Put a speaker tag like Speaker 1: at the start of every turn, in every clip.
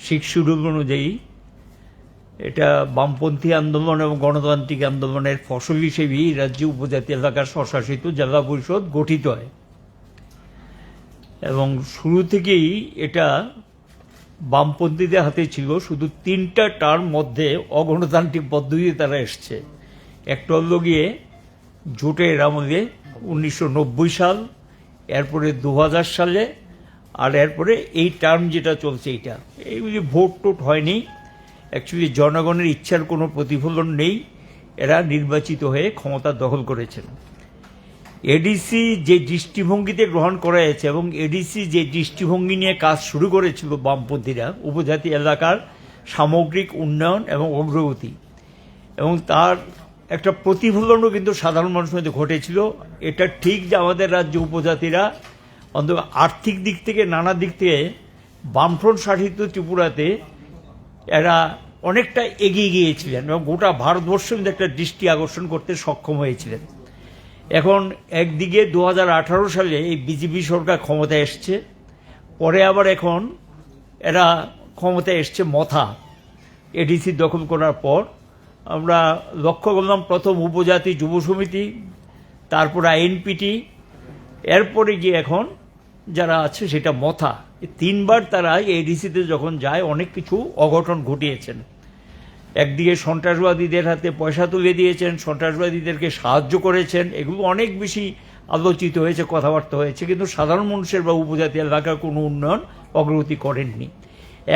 Speaker 1: শিখ schedule অনুযায়ী এটা বামপন্থী আন্দোলন এবং গণতান্ত্রিক আন্দোলনের ফসল হিসেবেই রাজ্য উপজাতি এলাকার স্বশাসিত জেলা পরিষদ গঠিত হয় এবং শুরু থেকেই এটা বামপন্থীদের হাতে ছিল। শুধু 3টা টার্ম মধ্যে অগণতান্ত্রিক পদ্ধতিতে তারা এসছে। একটা হলো গিয়ে জোটের আমলে 1990 সাল, এরপরে 2000 সালে, আর এরপরে এই টার্ম যেটা চলছে এইটা। এইগুলি ভোট টোট হয়নি, অ্যাকচুয়ালি জনগণের ইচ্ছার কোনো প্রতিফলন নেই, এরা নির্বাচিত হয়ে ক্ষমতা দখল করেছেন। এডিসি যে দৃষ্টিভঙ্গিতে গ্রহণ করা হয়েছে এবং এডিসি যে দৃষ্টিভঙ্গি নিয়ে কাজ শুরু করেছিল বামপন্থীরা, উপজাতি এলাকার সামগ্রিক উন্নয়ন এবং অগ্রগতি, এবং তার একটা প্রতিফলনও কিন্তু সাধারণ মানুষের মধ্যে ঘটেছিল। এটা ঠিক যে আমাদের রাজ্য উপজাতিরা অন্তত আর্থিক দিক থেকে নানা দিক থেকে বামফ্রন্ট শাসিত ত্রিপুরাতে এরা অনেকটা এগিয়ে গিয়েছিলেন এবং গোটা ভারতবর্ষের মধ্যে একটা দৃষ্টি আকর্ষণ করতে সক্ষম হয়েছিলেন। এখন একদিকে 2018 সালে এই বিজেপি সরকার ক্ষমতায় এসছে, পরে আবার এখন এরা ক্ষমতায় এসছে মথা এডিসি দখল করার পর। আমরা লক্ষ্য করলাম প্রথম উপজাতি যুব সমিতি, তারপর আইএনপিটি, এরপরে গিয়ে এখন যারা আছে সেটা মথা। 3বার তারা এডিসিতে যখন যায় অনেক কিছু অঘটন ঘটিয়েছেন। একদিকে সন্ত্রাসবাদীদের হাতে পয়সা তুলে দিয়েছেন, সন্ত্রাসবাদীদেরকে সাহায্য করেছেন, এগুলো অনেক বেশি আলোচিত হয়েছে, কথাবার্তা হয়েছে, কিন্তু সাধারণ মানুষের বা উপজাতি এলাকার কোনো উন্নয়ন অগ্রগতি করেননি।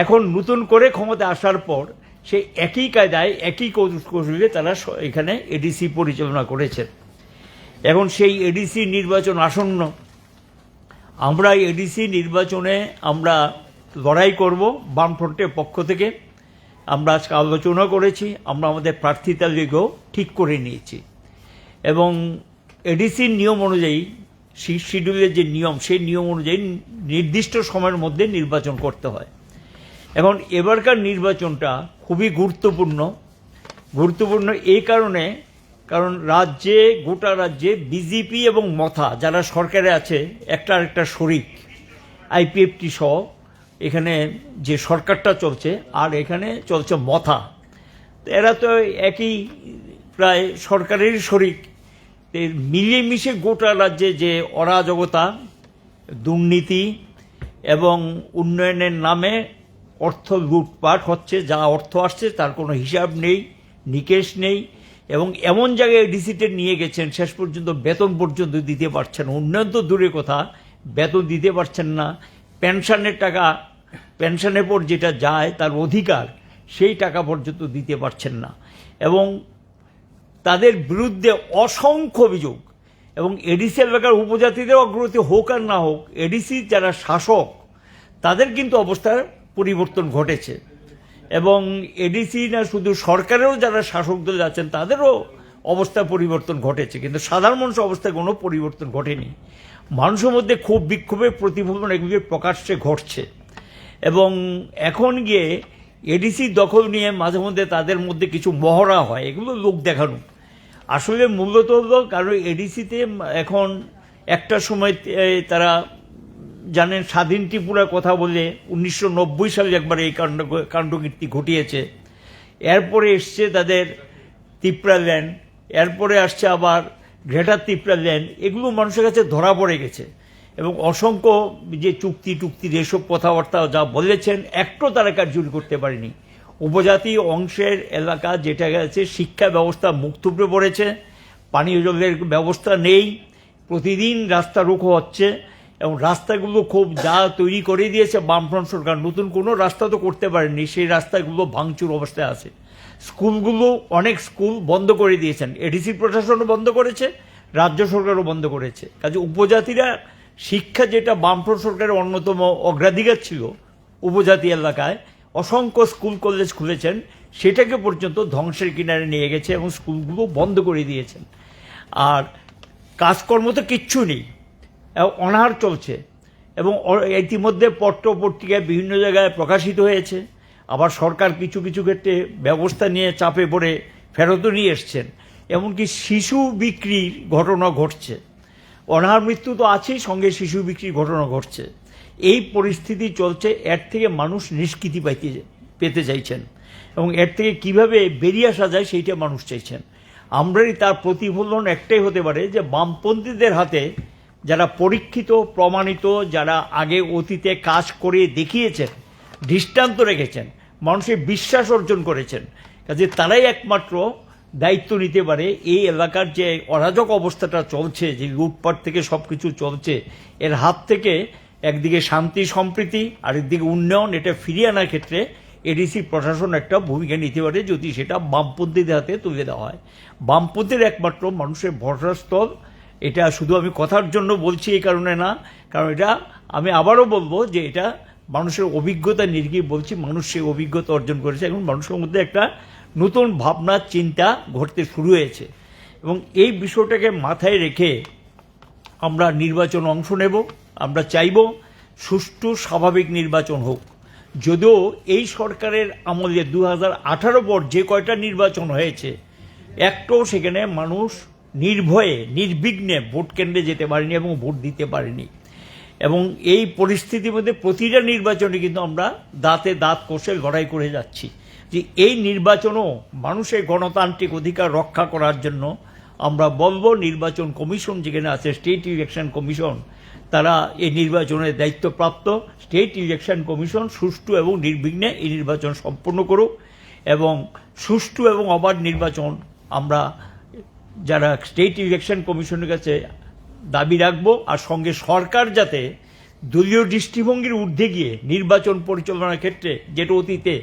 Speaker 1: এখন নতুন করে ক্ষমতা আসার পর সেই একই কায়দায় একই কৌশলে তারা এখানে এডিসি পরিচালনা করেছেন। এখন সেই এডিসি নির্বাচন আসন্ন। আমরা এডিসি নির্বাচনে আমরা লড়াই করব বামফ্রন্টের পক্ষ থেকে। আমরা আজকে আলোচনা করেছি, আমরা আমাদের প্রার্থী তালিকাও ঠিক করে নিয়েছি এবং এডিসির নিয়ম অনুযায়ী, শিডিউলের যে নিয়ম, সেই নিয়ম অনুযায়ী নির্দিষ্ট সময়ের মধ্যে নির্বাচন করতে হয়। এখন এবারকার নির্বাচনটা খুবই গুরুত্বপূর্ণ এই কারণে, কারণ গোটা রাজ্যে বিজেপি এবং মথা যারা সরকারে আছে একটা আরেকটা শরিক, আইপিএফটি সহ এখানে যে সরকারটা চলছে আর এখানে চলছে মথা, এরা তো একই প্রায় সরকারেরই শরিক। মিলিয়ে মিশে গোটা রাজ্যে যে অরাজকতা, দুর্নীতি এবং উন্নয়নের নামে অর্থ লুটপাট হচ্ছে, যা অর্থ আসছে তার কোনো হিসাব নেই, নিকেশ নেই, এবং এমন জায়গায় এডিসিতে নিয়ে গেছেন শেষ পর্যন্ত বেতন পর্যন্ত দিতে পারছেন। উন্নয়ন তো দূরের কথা, বেতন দিতে পারছেন না। পেনশনের টাকা, পেনশনের পর যেটা যায় তার অধিকার, সেই টাকা পর্যন্ত দিতে পারছেন না। এবং তাদের বিরুদ্ধে অসংখ্য অভিযোগ। এবং এডিসি এলাকার উপজাতিদের অগ্রগতি হোক আর না হোক, এডিসি যারা শাসক তাদের কিন্তু অবস্থার পরিবর্তন ঘটেছে। এবং এডিসি না শুধু সরকারেও যারা শাসক দলে আছেন তাদেরও অবস্থা পরিবর্তন ঘটেছে, কিন্তু সাধারণ মানুষের অবস্থায় কোনো পরিবর্তন ঘটেনি। মানুষের মধ্যে খুব বিক্ষোভের প্রতিফলন এগুলি প্রকাশ্যে ঘটছে। এবং এখন গিয়ে এডিসি দখল নিয়ে মাঝে মধ্যে তাদের মধ্যে কিছু মহড়া হয়, এগুলো লোক দেখানো। আসলে মূলত হলো কারণ এডিসিতে এখন একটা সময় তারা জানেন স্বাধীন ত্রিপুরার কথা বলে 1990 সালে একবার এই কাণ্ডকীর্তি ঘটিয়েছে। এরপরে এসছে তাদের ত্রিপুরাল্যান্ড, এরপরে আসছে আবার গ্রেটার ত্রিপুরাল্যান্ড। এগুলো মানুষের কাছে ধরা পড়ে গেছে এবং অসংখ্য যে চুক্তির এসব কথাবার্তা যা বলেছেন একটাও তারা কার্যকরী করতে পারেনি। উপজাতি অংশের এলাকা যেটা গেছে, শিক্ষা ব্যবস্থা মুখ থুবড়ে পড়েছে, পানীয় জলের ব্যবস্থা নেই, প্রতিদিন রাস্তা রুখো হচ্ছে এবং রাস্তাগুলো খুব যা তৈরি করে দিয়েছে বামফ্রন্ট সরকার, নতুন কোনো রাস্তা তো করতে পারেনি, সেই রাস্তাগুলো ভাঙচুর অবস্থায় আছে। স্কুলগুলো, অনেক স্কুল বন্ধ করে দিয়েছেন, এডিসি প্রশাসনও বন্ধ করেছে, রাজ্য সরকারও বন্ধ করেছে। কাজে উপজাতিরা শিক্ষা, যেটা বামফ্রন্ট সরকারের অন্যতম অগ্রাধিকার ছিল উপজাতি এলাকায়, অসংখ্য স্কুল কলেজ খুলেছেন, সেটাকে পর্যন্ত ধ্বংসের কিনারে নিয়ে গেছে এবং স্কুলগুলো বন্ধ করে দিয়েছেন। আর কাজকর্ম তো কিচ্ছু নেই, অনাহার চলছে। এবং ইতিমধ্যে পত্রিকায় বিভিন্ন জায়গায় প্রকাশিত হয়েছে। আবার সরকার কিছু কিছু ক্ষেত্রে ব্যবস্থা নিয়ে চাপে পড়ে ফেরতও নিয়ে এসছেন। এমনকি শিশু বিক্রির ঘটনা ঘটছে। অনাহার মৃত্যু তো আছেই, সঙ্গে শিশু বিক্রির ঘটনা ঘটছে। এই পরিস্থিতি চলছে, এর থেকে মানুষ নিষ্কৃতি পেতে চাইছেন এবং এর থেকে কিভাবে বেরিয়ে আসা যায় সেইটা মানুষ চাইছেন। আমরাই তার প্রতিফলন একটাই হতে পারে যে বামপন্থীদের হাতে যারা পরীক্ষিত প্রমাণিত, যারা আগে অতীতে কাজ করে দেখিয়েছেন, দৃষ্টান্ত রেখেছেন, মানুষের বিশ্বাস অর্জন করেছেন, কাজে তারাই একমাত্র দায়িত্ব নিতে পারে এই এলাকার যে অরাজক অবস্থাটা চলছে, যে লুটপাট থেকে সব কিছু চলছে, এর হাত থেকে একদিকে শান্তি সম্প্রীতি আরেকদিকে উন্নয়ন এটা ফিরিয়ে আনার ক্ষেত্রে এডিসি প্রশাসন একটা ভূমিকা নিতে পারে যদি সেটা বামপন্থীদের হাতে তুলে দেওয়া হয়। বামপন্থীর একমাত্র মানুষের ভরসাস্থল। এটা শুধু আমি কথার জন্য বলছি এই কারণে না, কারণ এটা আমি আবারও বলবো যে এটা মানুষের অভিজ্ঞতা নিরিখে বলছি, মানুষ সেই অভিজ্ঞতা অর্জন করেছে। এখন মানুষের মধ্যে একটা নতুন ভাবনা চিন্তা ঘটতে শুরু হয়েছে এবং এই বিষয়টাকে মাথায় রেখে আমরা নির্বাচন অংশ নেব। আমরা চাইব সুষ্ঠু স্বাভাবিক নির্বাচন হোক। যদিও এই সরকারের আমলে 2018 পর যে কয়টা নির্বাচন হয়েছে একটাও সেখানে মানুষ নির্ভয়ে নির্বিঘ্নে ভোট কেন্দ্রে যেতে পারেনি এবং ভোট দিতে পারেনি। এবং এই পরিস্থিতির মধ্যে প্রতিটা নির্বাচনে কিন্তু আমরা দাঁতে দাঁত কষে লড়াই করে যাচ্ছি যে এই নির্বাচনও মানুষের গণতান্ত্রিক অধিকার রক্ষা করার জন্য আমরা বলবো নির্বাচন কমিশন যেখানে আছে স্টেট ইলেকশন কমিশন, তারা এই নির্বাচনের দায়িত্বপ্রাপ্ত। স্টেট ইলেকশন কমিশন সুষ্ঠু এবং নির্বিঘ্নে এই নির্বাচন সম্পন্ন করুক এবং সুষ্ঠু এবং অবাধ নির্বাচন আমরা যারা স্টেট ইলেকশন কমিশনের কাছে দাবি রাখবো। আর সঙ্গে সরকার যাতে দলীয় দৃষ্টিভঙ্গির ঊর্ধ্বে গিয়ে নির্বাচন পরিচালনার ক্ষেত্রে, যেটা অতীতে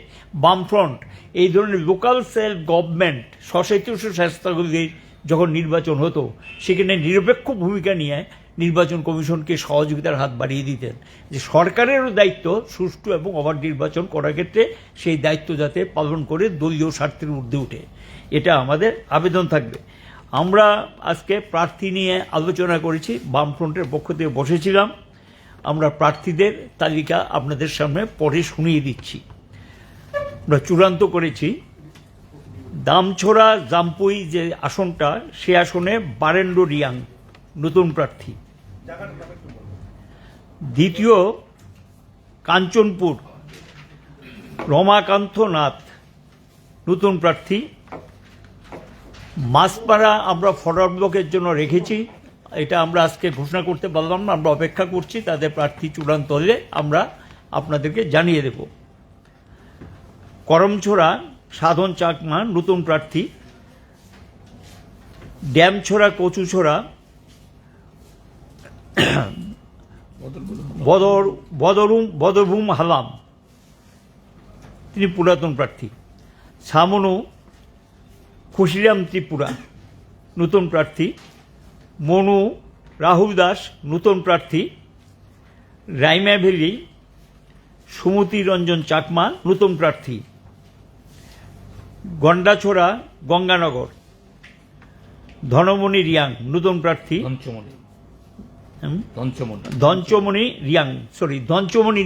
Speaker 1: বামফ্রন্ট এই ধরনের লোকাল সেলফ গভর্নমেন্ট স্বশাসিত সংস্থাগুলির যখন নির্বাচন হতো সেখানে নিরপেক্ষ ভূমিকা নিয়ে নির্বাচন কমিশনকে সহযোগিতার হাত বাড়িয়ে দিতেন। যে সরকারেরও দায়িত্ব সুষ্ঠু এবং অবাধ নির্বাচন করার ক্ষেত্রে সেই দায়িত্ব যাতে পালন করে দলীয় স্বার্থের ঊর্ধ্বে উঠে, এটা আমাদের আবেদন থাকবে। আমরা আজকে প্রার্থী নিয়ে আলোচনা করেছি, বামফ্রন্টের পক্ষ থেকে বসেছিলাম। আমরা প্রার্থীদের তালিকা আপনাদের সামনে পরে শুনিয়ে দিচ্ছি। আমরা চূড়ান্ত করেছি দামছড়া জামপুই যে আসনটা, সে আসনে বারেন্দ্র রিয়াং নতুন প্রার্থী। দ্বিতীয় কাঞ্চনপুর রমাকান্ত নাথ নতুন প্রার্থী। মাছপাড়া আমরা ফরওয়ার্ড ব্লকের জন্য রেখেছি, এটা আমরা আজকে ঘোষণা করতে পারলাম না, আমরা অপেক্ষা করছি। তাদের প্রার্থী চূড়ান্ত হলে আমরা আপনাদেরকে জানিয়ে দেব। করমছড়া সাধন চাকমা নতুন প্রার্থী। ড্যামছড়া কচুছড়া বদরভূম হালাম, তিনি পুরাতন প্রার্থী। ছামনু খুশিরাম ত্রিপুরা নতুন প্রার্থী। মনু রাহুল দাস নতুন প্রার্থী। রাইমা ভ্যালি সুমতি রঞ্জন চাকমা নতুন প্রার্থী। গন্ডাছড়া গঙ্গানগর ধনমণি রিয়াং নতুন প্রার্থী। ধনচমণি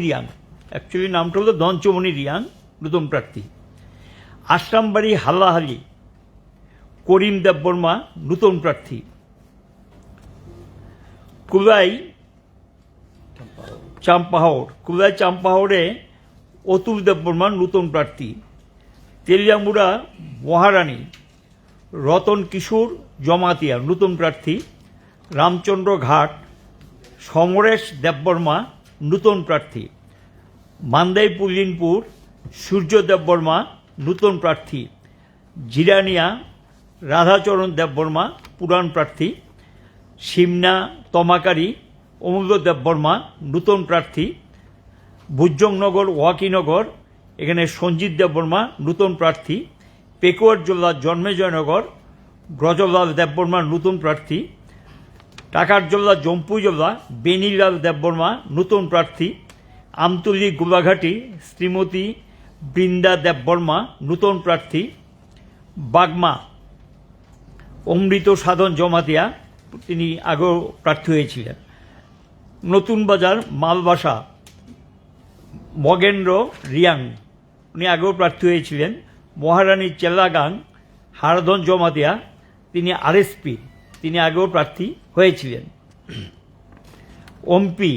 Speaker 1: রিয়াং, অ্যাকচুয়ালি নামটা হলো ধনচমণি রিয়াং নতুন প্রার্থী। আশ্রামবাড়ি হাল্লাহালি করিম দেববর্মা নতুন প্রার্থী। কুলাই চাম্পাহাওড়ে অতুল দেববর্মা নতুন প্রার্থী। তেলিয়ামুড়া মহারানী রতন কিশোর জমাতিয়া নতুন প্রার্থী। রামচন্দ্র ঘাট সমরেশ দেববর্মা নতুন প্রার্থী। মান্দাই পুলিনপুর সূর্য দেববর্মা নতুন প্রার্থী। জিরানিয়া রাধাচরণ দেববর্মা পুরান প্রার্থী। সিমনা তমাকারি অমূল্য দেববর্মা নতুন প্রার্থী। ভুজংনগর ওয়াকিনগর এখানে সঞ্জিত দেববর্মা নতুন প্রার্থী। পেকুয়ার জেলা জন্মেজয়নগর ব্রজলাল দেববর্মা নতুন প্রার্থী। টাকার জেলা জম্পুজলা বেনিলাল দেববর্মা নতুন প্রার্থী। আমতলী গোলাঘাটি শ্রীমতী বৃন্দা দেববর্মা নতুন প্রার্থী। বাগমা অমৃত সাধন জমাতিয়া, তিনি আগেও প্রার্থী হয়েছিলেন। নতুন বাজার মালবাসা মগেন্দ্র রিয়াং, উনি আগেও প্রার্থী হয়েছিলেন। মহারানী চেল্লাগাং হারধন জমাতিয়া, তিনি আরএসপি, তিনি আগেও প্রার্থী হয়েছিলেন। ওমপি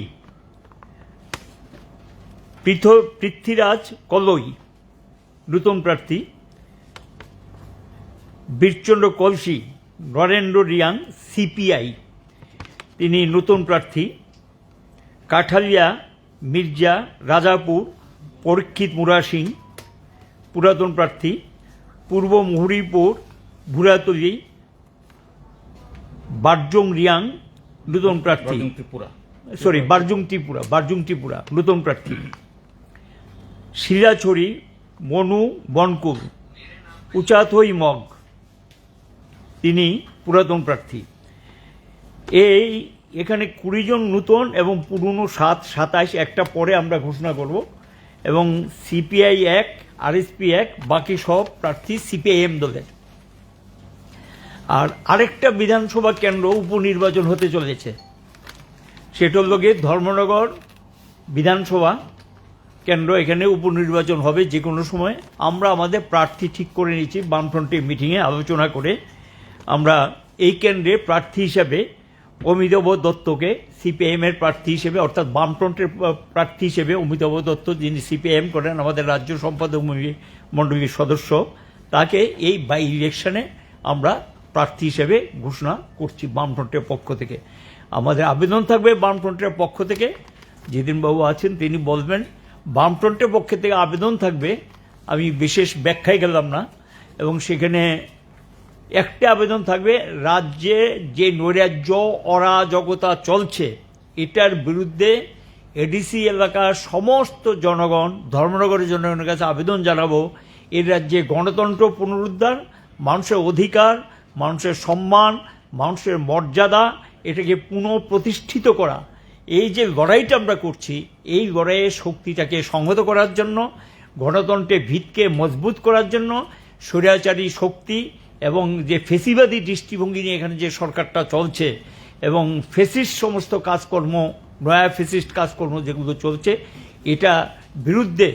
Speaker 1: পৃথ্বীরাজ কলই নূতন প্রার্থী, বীরচন্দ্র কলসি, নরেন্দ্র রিয়াং সিপিআই তিনি নতুন প্রার্থী, কাঠালিয়া মির্জা রাজাপুর পরীক্ষিত মুরা সিং পুরাতন প্রার্থী, পূর্ব মুহুরীপুর ভুরাতলি বারজুং রিয়াং নতুন প্রার্থী, বারজুং ত্রিপুরা নতুন প্রার্থী, শিলাছড়ি মনু বনকুল উচাথই মগ তিনি পুরাতন প্রার্থী। এখানে 20 জন নূতন এবং পুরনো 27 একটা পরে আমরা ঘোষণা করব, এবং সিপিআই 1, আরএসপি 1, বাকি সব প্রার্থী সিপিআইএম দলের। আর আরেকটা বিধানসভা কেন্দ্র উপনির্বাচন হতে চলেছে, সেটা হল ধর্মনগর বিধানসভা কেন্দ্র। এখানে উপনির্বাচন হবে যে কোনো সময়। আমরা আমাদের প্রার্থী ঠিক করে নিয়েছি বামফ্রন্টের মিটিংয়ে আলোচনা করে। আমরা এই কেন্দ্রে প্রার্থী হিসাবে অমিতাভ দত্তকে সিপিআইএমের প্রার্থী হিসেবে, অর্থাৎ বামফ্রন্টের প্রার্থী হিসেবে অমিতাভ দত্ত, যিনি সিপিআইএম করেন, আমাদের রাজ্য সম্পাদক মণ্ডলীর সদস্য, তাকে এই বাই ইলেকশনে আমরা প্রার্থী হিসেবে ঘোষণা করছি বামফ্রন্টের পক্ষ থেকে। আমাদের আবেদন থাকবে বামফ্রন্টের পক্ষ থেকে, যেদিন বাবু আছেন তিনি বলবেন। বামফ্রন্টের পক্ষ থেকে আবেদন থাকবে, আমি বিশেষ ব্যাখ্যায় গেলাম না, এবং সেখানে একটা আবেদন থাকবে, রাজ্যে যে নৈরাজ্য অরাজকতা চলছে এটার বিরুদ্ধে এডিসি এলাকার সমস্ত জনগণ, ধর্মনগরের জনগণের কাছে আবেদন জানাবো, এর রাজ্যে গণতন্ত্র পুনরুদ্ধার, মানুষের অধিকার, মানুষের সম্মান, মানুষের মর্যাদা, এটাকে পুনঃপ্রতিষ্ঠিত করা। এই যে লড়াইটা আমরা করছি, এই লড়াইয়ের শক্তিটাকে সংহত করার জন্য, গণতন্ত্রের ভিতকে মজবুত করার জন্য, স্বৈরাচারী শক্তি এবং যে ফেসিবাদী দৃষ্টিভঙ্গি নিয়ে এখানে যে সরকারটা চলছে, এবং ফেসিস্ট সমস্ত কাজকর্ম, নয়া ফেসিস্ট কাজকর্ম যেগুলো চলছে, এটা বিরুদ্ধে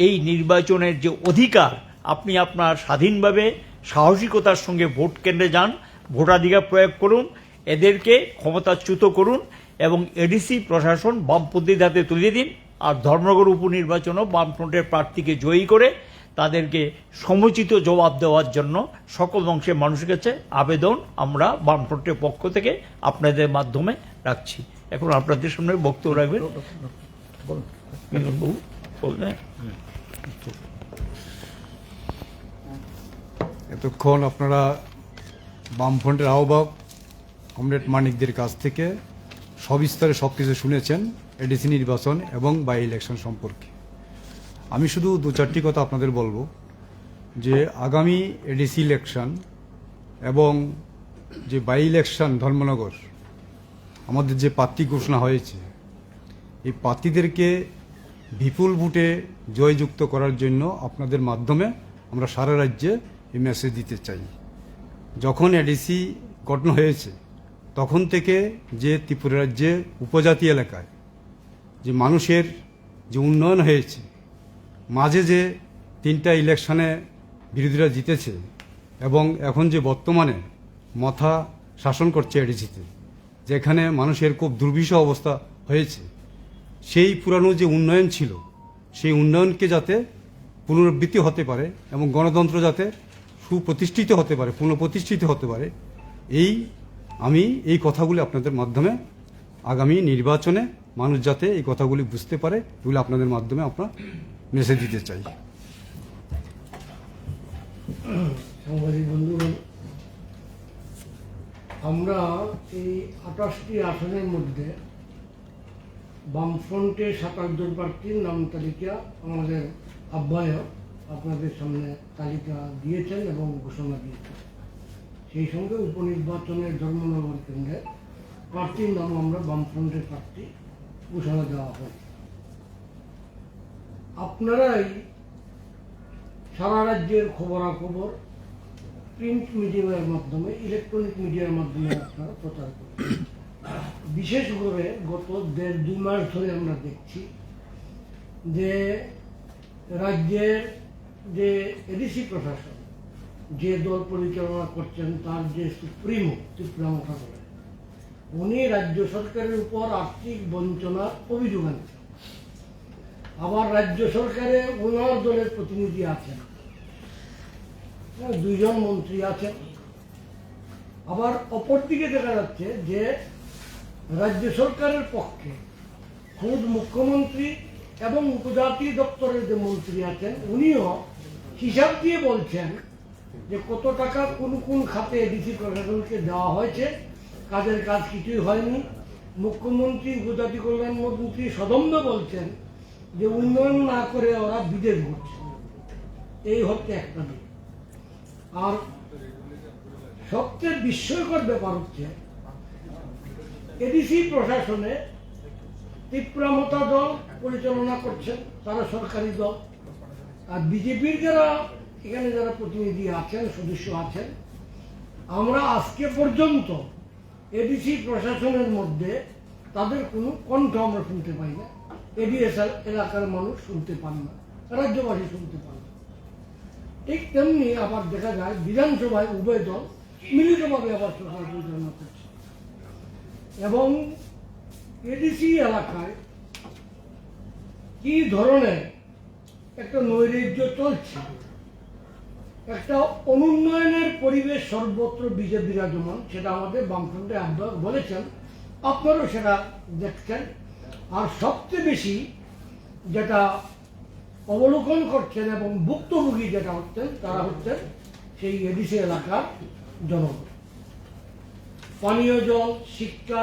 Speaker 1: এই নির্বাচনের যে অধিকার, আপনি আপনার স্বাধীনভাবে সাহসিকতার সঙ্গে ভোট কেন্দ্রে যান, ভোটাধিকার প্রয়োগ করুন, এদেরকে ক্ষমতাচ্যুত করুন, এবং এডিসি প্রশাসন বামপন্থীদের হাতে তুলে দিন। আর ধর্মনগর উপনির্বাচনও বামফ্রন্টের প্রার্থীকে জয়ী করে তাদেরকে সমুচিত জবাব দেওয়ার জন্য সকল অংশের মানুষের কাছে আবেদন আমরা বামফ্রন্টের পক্ষ থেকে আপনাদের মাধ্যমে রাখছি। এখন আপনাদের সামনে বক্তব্য রাখবেন।
Speaker 2: এতক্ষণ আপনারা বামফ্রন্টের আহ্বায়ক কমরেড মানিকদের কাছ থেকে সবিস্তারে সব কিছু শুনেছেন এডিসি নির্বাচন এবং বাই ইলেকশন সম্পর্কে। আমি শুধু 2-4টি কথা আপনাদের বলবো যে আগামী এডিসি ইলেকশন এবং যে বাই ইলেকশন ধর্মনগর আমাদের যে প্রার্থী ঘোষণা হয়েছে, এই প্রার্থীদেরকে বিপুল ভোটে জয়যুক্ত করার জন্য আপনাদের মাধ্যমে আমরা সারা রাজ্যে এই মেসেজ দিতে চাই। যখন এডিসি গঠন হয়েছে তখন থেকে যে ত্রিপুরা রাজ্যে উপজাতি এলাকায় যে মানুষের যে উন্নয়ন হয়েছে, মাঝে যে 3টা ইলেকশনে বিরোধীরা জিতেছে, এবং এখন যে বর্তমানে মাথা শাসন করছে এডিসিতে, যেখানে মানুষের খুব দুর্বিষহ অবস্থা হয়েছে, সেই পুরানো যে উন্নয়ন ছিল সেই উন্নয়নকে যাতে পুনরাবৃত্তি হতে পারে এবং গণতন্ত্র যাতে সুপ্রতিষ্ঠিত হতে পারে, পুনঃপ্রতিষ্ঠিত হতে পারে, আমি এই কথাগুলি আপনাদের মাধ্যমে আগামী নির্বাচনে মানুষ যাতে এই কথাগুলি বুঝতে পারে, এগুলো আপনাদের মাধ্যমে আপনার মেসেজ দিতে চাই।
Speaker 3: সাংবাদিক বন্ধুগণ, আমরা এই 28টি আসনের মধ্যে বামফ্রন্টের 27 জন প্রার্থীর নাম তালিকা আমাদের আহ্বায়ক আপনাদের সামনে তালিকা দিয়েছেন এবং ঘোষণা দিয়েছেন। সেই সঙ্গে উপনির্বাচনের ধর্মনগর কেন্দ্রে প্রার্থীর নাম আমরা বামফ্রন্টের প্রার্থী ঘোষণা দেওয়া হয়। আপনারাই সারা রাজ্যের খবরাখবর প্রিন্ট মিডিয়ার মাধ্যমে, ইলেকট্রনিক মিডিয়ার মাধ্যমে আপনারা প্রচার করেন। বিশেষ করে গত 1.5-2 মাস ধরে আমরা দেখছি যে রাজ্যের যে এডিসি প্রশাসন, যে দল পরিচালনা করছেন, তার যে সুপ্রিমো ত্রিপুরা মাথা বলে, উনি রাজ্য সরকারের উপর আর্থিক বঞ্চনার অভিযোগ আনছেন। আবার রাজ্য সরকারে ওনার দলের প্রতিনিধি আছেন, 2 জন মন্ত্রী আছেন। আবার অপরদিকে দেখা যাচ্ছে যে রাজ্য সরকারের পক্ষে খুদ মুখ্যমন্ত্রী এবং উপজাতি দপ্তরের যে মন্ত্রী আছেন উনিও হিসাব দিয়ে বলছেন যে কত টাকা কোন কোন খাতে এডিসি প্রশাসনকে দেওয়া হয়েছে, কাজের কাজ কিছুই হয়নি। মুখ্যমন্ত্রী উপজাতি কল্যাণ মন্ত্রী সদম্ভ বলছেন যে উন্নয়ন না করে ওরা বিদেশ ঘুরছে। এই হচ্ছে একটা দিক। আর সবচেয়ে বিস্ময়কর ব্যাপার হচ্ছে এডিসি প্রশাসনে তীব্রামতা দল পরিচালনা করছেন, তারা সরকারি দল। আর বিজেপির যারা এখানে যারা প্রতিনিধি আছেন, সদস্য আছেন, আমরা আজকে পর্যন্ত এডিসি প্রশাসনের মধ্যে তাদের কোনো কণ্ঠ আমরা শুনতে পাই না। এডিএসএল এলাকার মানুষ শুনতে পান না, রাজ্যবাসী শুনতে পান না। ঠিক তেমনি আবার দেখা যায় বিধানসভায় উভয় দল মিলিতভাবে আবার সরকার পরিচালনা করছে। এবং এডিসি এলাকায় কি ধরনের একটা নৈরাজ্য চলছে, একটা অনুন্নয়নের পরিবেশ সর্বত্র বিরাজমান, সেটা আমাদের বামফ্রন্টের আহ্বায়ক বলেছেন, আপনারাও সেটা দেখছেন। আর সবচেয়ে বেশি যেটা অবলোকন করছেন এবং ভুক্তভোগী যেটা হচ্ছেন তারা হচ্ছেন সেই এডিসি এলাকার জনগণ। পানীয় জল, শিক্ষা,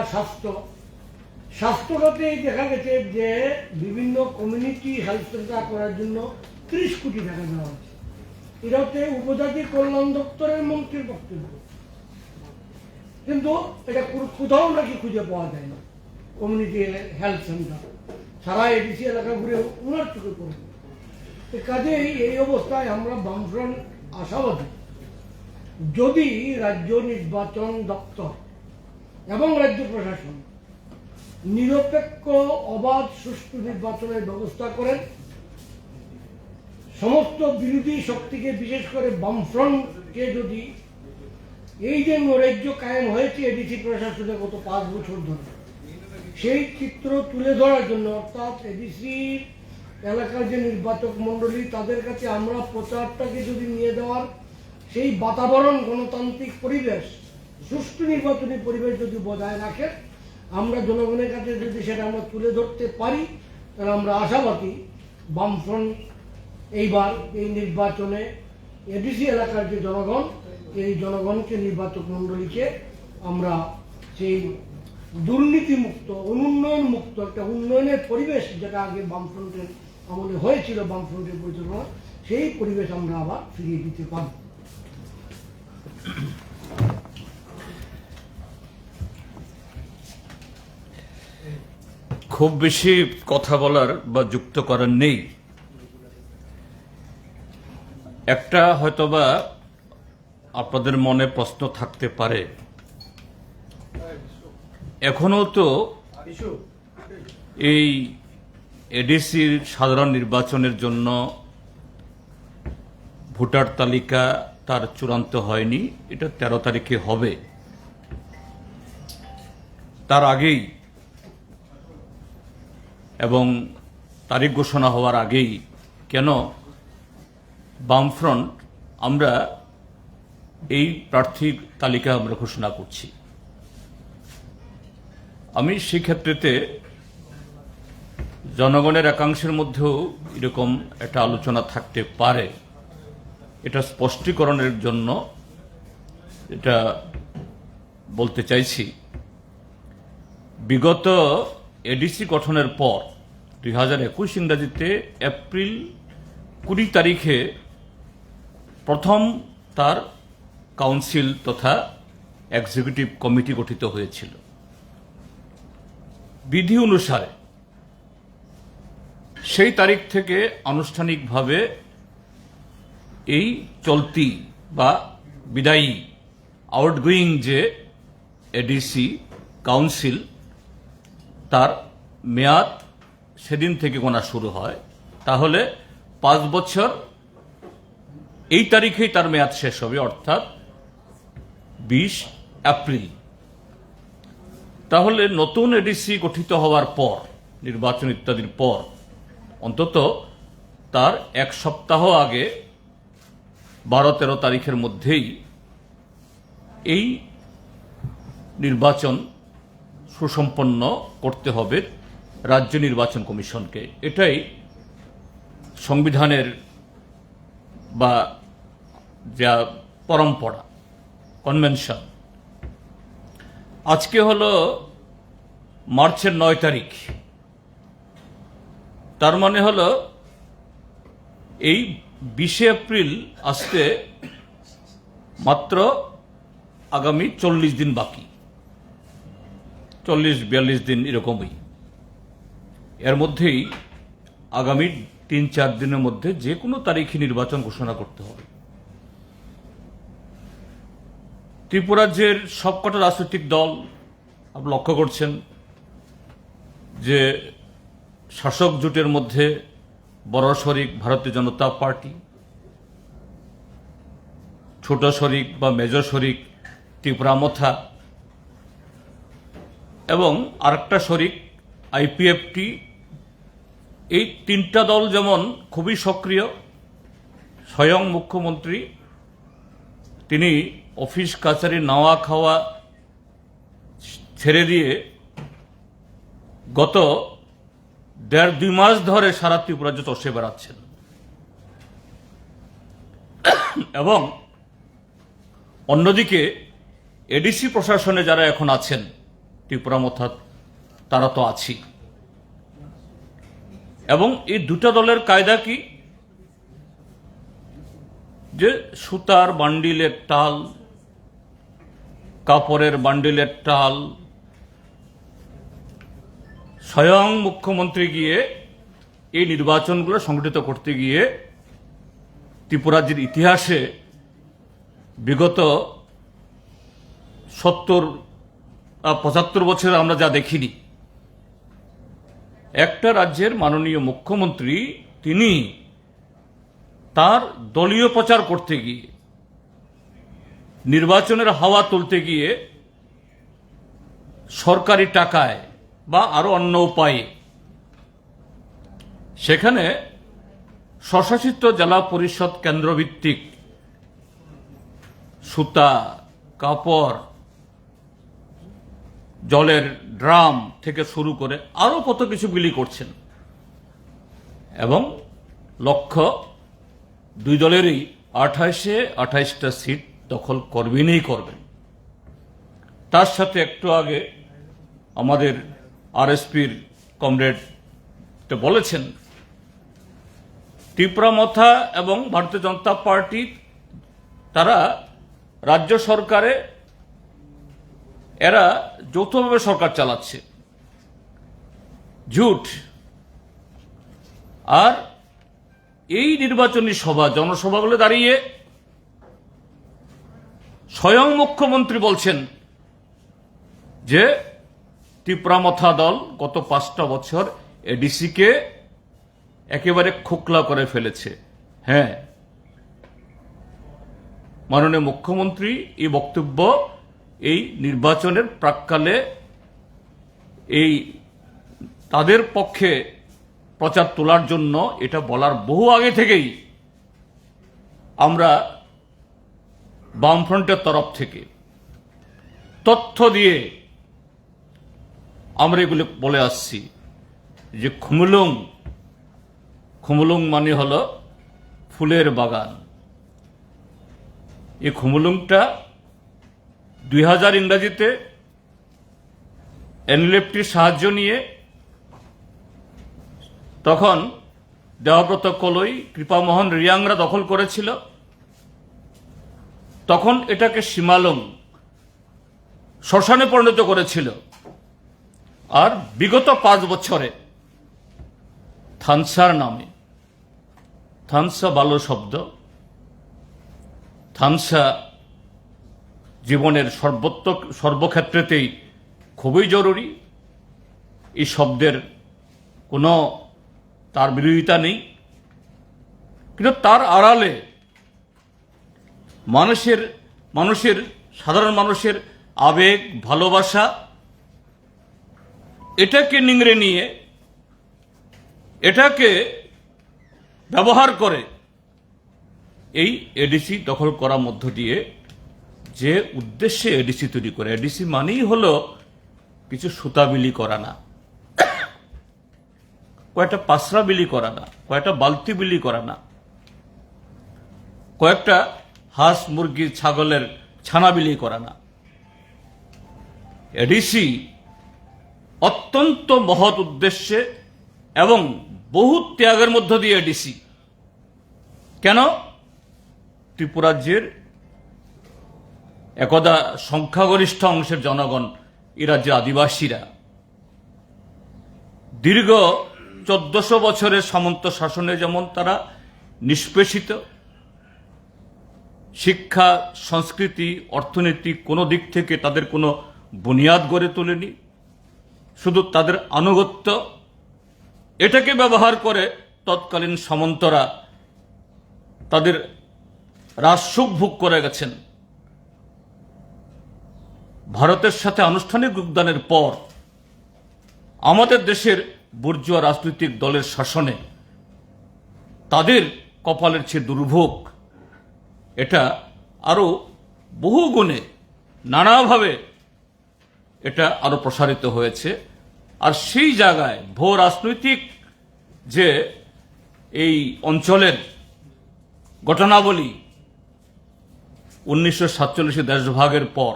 Speaker 3: স্বাস্থ্যখাতে দেখা গেছে যে বিভিন্ন কমিউনিটি হেলথ সেন্টার করার জন্য 30 কোটি টাকা দেওয়া হয়েছে। এটা হচ্ছে উপজাতি কল্যাণ দপ্তরের মন্ত্রীর বক্তব্য, কিন্তু এটা কোথাও নাকি খুঁজে পাওয়া যায় না। কমিউনিটি হেলথ সেন্টার সারা এডিসি এলাকা ঘুরে ওনার চোখে পড়বে। কাজেই এই অবস্থায় আমরা বামফ্রন্ট আশাবাদী, যদি রাজ্য নির্বাচন দপ্তর এবং রাজ্য প্রশাসন নিরপেক্ষ, অবাধ, সুষ্ঠু নির্বাচনের ব্যবস্থা করেন, সমস্ত বিরোধী শক্তিকে বিশেষ করে বামফ্রন্টকে যদি এই যে নৈরাজ্য কায়েম হয়েছে এডিসি প্রশাসনে গত 5 বছর ধরে, সেই চিত্র তুলে ধরার জন্য, অর্থাৎ এডিসি এলাকার যে নির্বাচক মন্ডলী তাদের কাছে আমরা প্রচারটাকে যদি নিয়ে দেওয়ার সেই বাতাবরণ, গণতান্ত্রিক পরিবেশ, সুষ্ঠু নির্বাচনী পরিবেশ যদি বজায় রাখে, আমরা জনগণের কাছে যদি সেটা আমরা তুলে ধরতে পারি, তাহলে আমরা আশাবাদী বামফ্রন্ট এইবার এই নির্বাচনে এডিসি এলাকার যে জনগণ, এই জনগণকে, নির্বাচক মন্ডলীকে আমরা সেই দুর্নীতিমুক্ত, অনুন্নয়ন মুক্ত একটা উন্নয়নের পরিবেশ যেটা আগে বামফ্রন্টের আমলে হয়েছিল, বামফ্রন্টের পরিচালনা, সেই পরিবেশ আমরা আবার ফিরিয়ে দিতে পারব।
Speaker 4: খুব বেশি কথা বলার বা যুক্ত করার নেই। একটা হয়তোবা আপনাদের মনে প্রশ্ন থাকতে পারে, এখনো তো এই এডিসির সাধারণ নির্বাচনের জন্য ভোটার তালিকা তার চূড়ান্ত হয়নি, এটা 13 তারিখে হবে। তার আগেই এবং তারিখ ঘোষণা হওয়ার আগেই কেন বামফ্রন্ট আমরা এই প্রার্থীর তালিকা আমরা ঘোষণা করছি? আমি সেই ক্ষেত্রেতে জনগণের একাংশের মধ্যেও এরকম একটা আলোচনা থাকতে পারে, এটা স্পষ্টীকরণের জন্য এটা বলতে চাইছি। বিগত এডিসি গঠনের পর 2021 ইংরাজিতে এপ্রিল 20 তারিখে প্রথম তার কাউন্সিল তথা এক্সিকিউটিভ কমিটি গঠিত হয়েছিল। বিধি অনুসারে সেই তারিখ থেকে আনুষ্ঠানিকভাবে এই চলতি বা বিদায়ী আউটগোয়িং যে এডিসি কাউন্সিল, তার মেয়াদ সেদিন থেকে গোনা শুরু হয়। তাহলে 5 বছর এই তারিখেই তার মেয়াদ শেষ হবে, অর্থাৎ 20 এপ্রিল। তাহলে নতুন এডিসি গঠিত হওয়ার পর, নির্বাচন ইত্যাদির পর, অন্তত তার এক সপ্তাহ আগে 12-13 তারিখের মধ্যেই এই নির্বাচন সুসম্পন্ন করতে হবে রাজ্য নির্বাচন কমিশনকে। এটাই সংবিধানের বা যা পরম্পরা, কনভেনশন। আজকে হলো মার্চের 9 তারিখ, তার মানে হলো এই 20 এপ্রিল আসতে মাত্র আগামী 40 দিন বাকি, 40-42 দিন এরকমই। এর মধ্যেই আগামী 3-4 দিনের মধ্যে যে কোনো তারিখে নির্বাচন ঘোষণা করতে হবে। ত্রিপুরাজ্যের সবকটা রাজনৈতিক দল আপনি লক্ষ্য করছেন যে শাসক জোটের মধ্যে বড় শরিক ভারতীয় জনতা পার্টি, ছোট শরিক বা মেজর শরিক ত্রিপুরা মথা, এবং আরেকটা শরিক আইপিএফটি। এই তিনটা দল যেমন খুবই সক্রিয়, স্বয়ং মুখ্যমন্ত্রী তিনি অফিস কাছারি নাওয়া খাওয়া ছেড়ে দিয়ে গত 1.5-2 মাস ধরে সারা ত্রিপুরাজ্য চষে বেড়াচ্ছেন, এবং অন্যদিকে এডিসি প্রশাসনে যারা এখন আছেন ত্রিপুরা মথা, তারা তো আছেই। এবং এই দুটা দলের কায়দা কি, যে সুতার বান্ডিলের টাল, কাপড়ের বান্ডিলের টাল, স্বয়ং মুখ্যমন্ত্রী গিয়ে এই নির্বাচনগুলো সংগঠিত করতে গিয়ে ত্রিপুরাজ্যের ইতিহাসে বিগত 70-75 বছরে আমরা যা দেখিনি। একটা রাজ্যের মাননীয় মুখ্যমন্ত্রী তিনি তার দলীয় প্রচার করতে গিয়ে, নির্বাচনের হাওয়া তুলতে গিয়ে সরকারি টাকায় বা আরো অন্য উপায়ে সেখানে স্বশাসিত জেলা পরিষদ কেন্দ্রভিত্তিক সুতা, কাপড়, জলের ড্রাম থেকে শুরু করে আরো কত কিছু বিলি করছেন, এবং লক্ষ্য দুই দলেরই 28টা সিট দখল করবেনই করবেন। তার সাথে একটু আগে আমাদের আরএসপির কমরেড বলেছেন, ত্রিপুরা মথা এবং ভারতীয় জনতা পার্টি তারা রাজ্য সরকারে এরা যৌথভাবে সরকার চালাচ্ছে, ঝুট। আর এই নির্বাচনী সভা, জনসভাগুলো দাঁড়িয়ে স্বয়ং মুখ্যমন্ত্রী বলছেন যে ত্রিপুরা মথা দল গত 5টা বছর এডিসিকে একেবারে খোকলা করে ফেলেছে। হ্যাঁ, মাননীয় মুখ্যমন্ত্রী এই বক্তব্য এই নির্বাচনের প্রাক্কালে এই তাদের পক্ষে প্রচার তোলার জন্য এটা বলার বহু আগে থেকেই আমরা বামফ্রন্টের তরফ থেকে তথ্য দিয়ে আমরা এগুলো বলে আসছি যে খুমুলুং মানে হলো ফুলের বাগান। এই খুমুলুংটা 2000 ইংরাজিতে এনএলএফটির সাহায্য নিয়ে তখন দেবব্রত কলই, কৃপামোহন রিয়াংরা দখল করেছিল। তখন এটাকে সীমালং, শ্মশানে পরিণত করেছিল। আর বিগত 5 বছরে থানসার নামে, থানসা ভালো শব্দ, থানসা জীবনের সর্বক্ষেত্রেতেই খুবই জরুরি। এই শব্দের কোনো তার বিরোধিতা নেই, কিন্তু তার আড়ালে সাধারণ মানুষের আবেগ, ভালোবাসা, এটাকে নিংড়ে নিয়ে এটাকে ব্যবহার করে এই এডিসি দখল করার মধ্য দিয়ে যে উদ্দেশ্যে এডিসি তৈরি করে, এডিসি মানেই হলো কিছু সুতা বিলি করা না, কয়েকটা পাসরা বিলি করা না, কয়েকটা বালতি বিলি করা না, কয়েকটা হাঁস মুরগি ছাগলের ছানা বিলি করা না। এডিসি অত্যন্ত মহৎ উদ্দেশ্যে এবং বহু ত্যাগের মধ্য দিয়ে এডিসি। কেন? ত্রিপুরাজ্যের একদা সংখ্যাগরিষ্ঠ অংশের জনগণ, এই রাজ্যের আদিবাসীরা দীর্ঘ 1400 বছরের সামন্ত শাসনে যেমন তারা নিষ্পেষিত, শিক্ষা, সংস্কৃতি, অর্থনীতি কোনো দিক থেকে তাদের কোনো বুনিয়াদ গড়ে তোলেনি, শুধু তাদের আনুগত্য, এটাকে ব্যবহার করে তৎকালীন সামন্তরা তাদের রাজসুখ ভোগ করে গেছেন। ভারতের সাথে আনুষ্ঠানিক যোগদানের পর আমাদের দেশের বুর্জোয়া রাজনৈতিক দলের শাসনে তাদের কপালের চেয়ে দুর্ভোগ এটা আরো বহু গুণে নানাভাবে এটা আরো প্রসারিত হয়েছে। আর সেই জায়গায় ভূ রাজনৈতিক যে এই অঞ্চলের ঘটনাবলী 1947 দেশভাগের পর,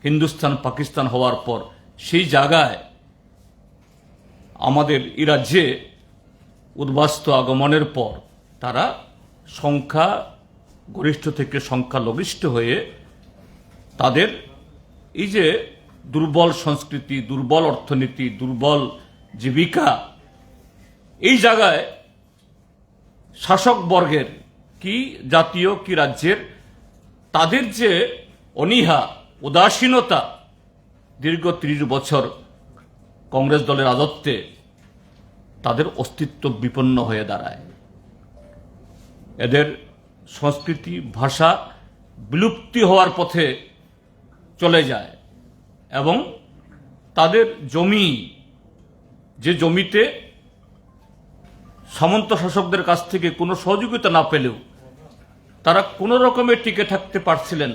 Speaker 4: হিন্দুস্তান পাকিস্তান হওয়ার পর, সেই জায়গায় আমাদের এই রাজ্যে উদ্বাস্তু আগমনের পর তারা সংখ্যা গরিষ্ঠ থেকে সংখ্যা লঘিষ্ঠ হয়ে তাদের এই যে দুর্বল সংস্কৃতি, দুর্বল অর্থনীতি, দুর্বল জীবিকা, এই জায়গায় শাসক বর্গের কি জাতীয় কি রাজ্যের তাদের যে অনীহা, উদাসীনতা, দীর্ঘ 30 বছর কংগ্রেস দলের রাজত্বে তাদের অস্তিত্ব বিপন্ন হয়ে দাঁড়ায়। এদের সংস্কৃতি, ভাষা বিলুপ্তি হওয়ার পথে চলে যায় এবং তাদের জমি, যে জমিতে সামন্ত শাসকদের কাছ থেকে কোনো সহযোগিতা না পেলেও তারা কোনো রকমে টিকে থাকতে পারছিলেন,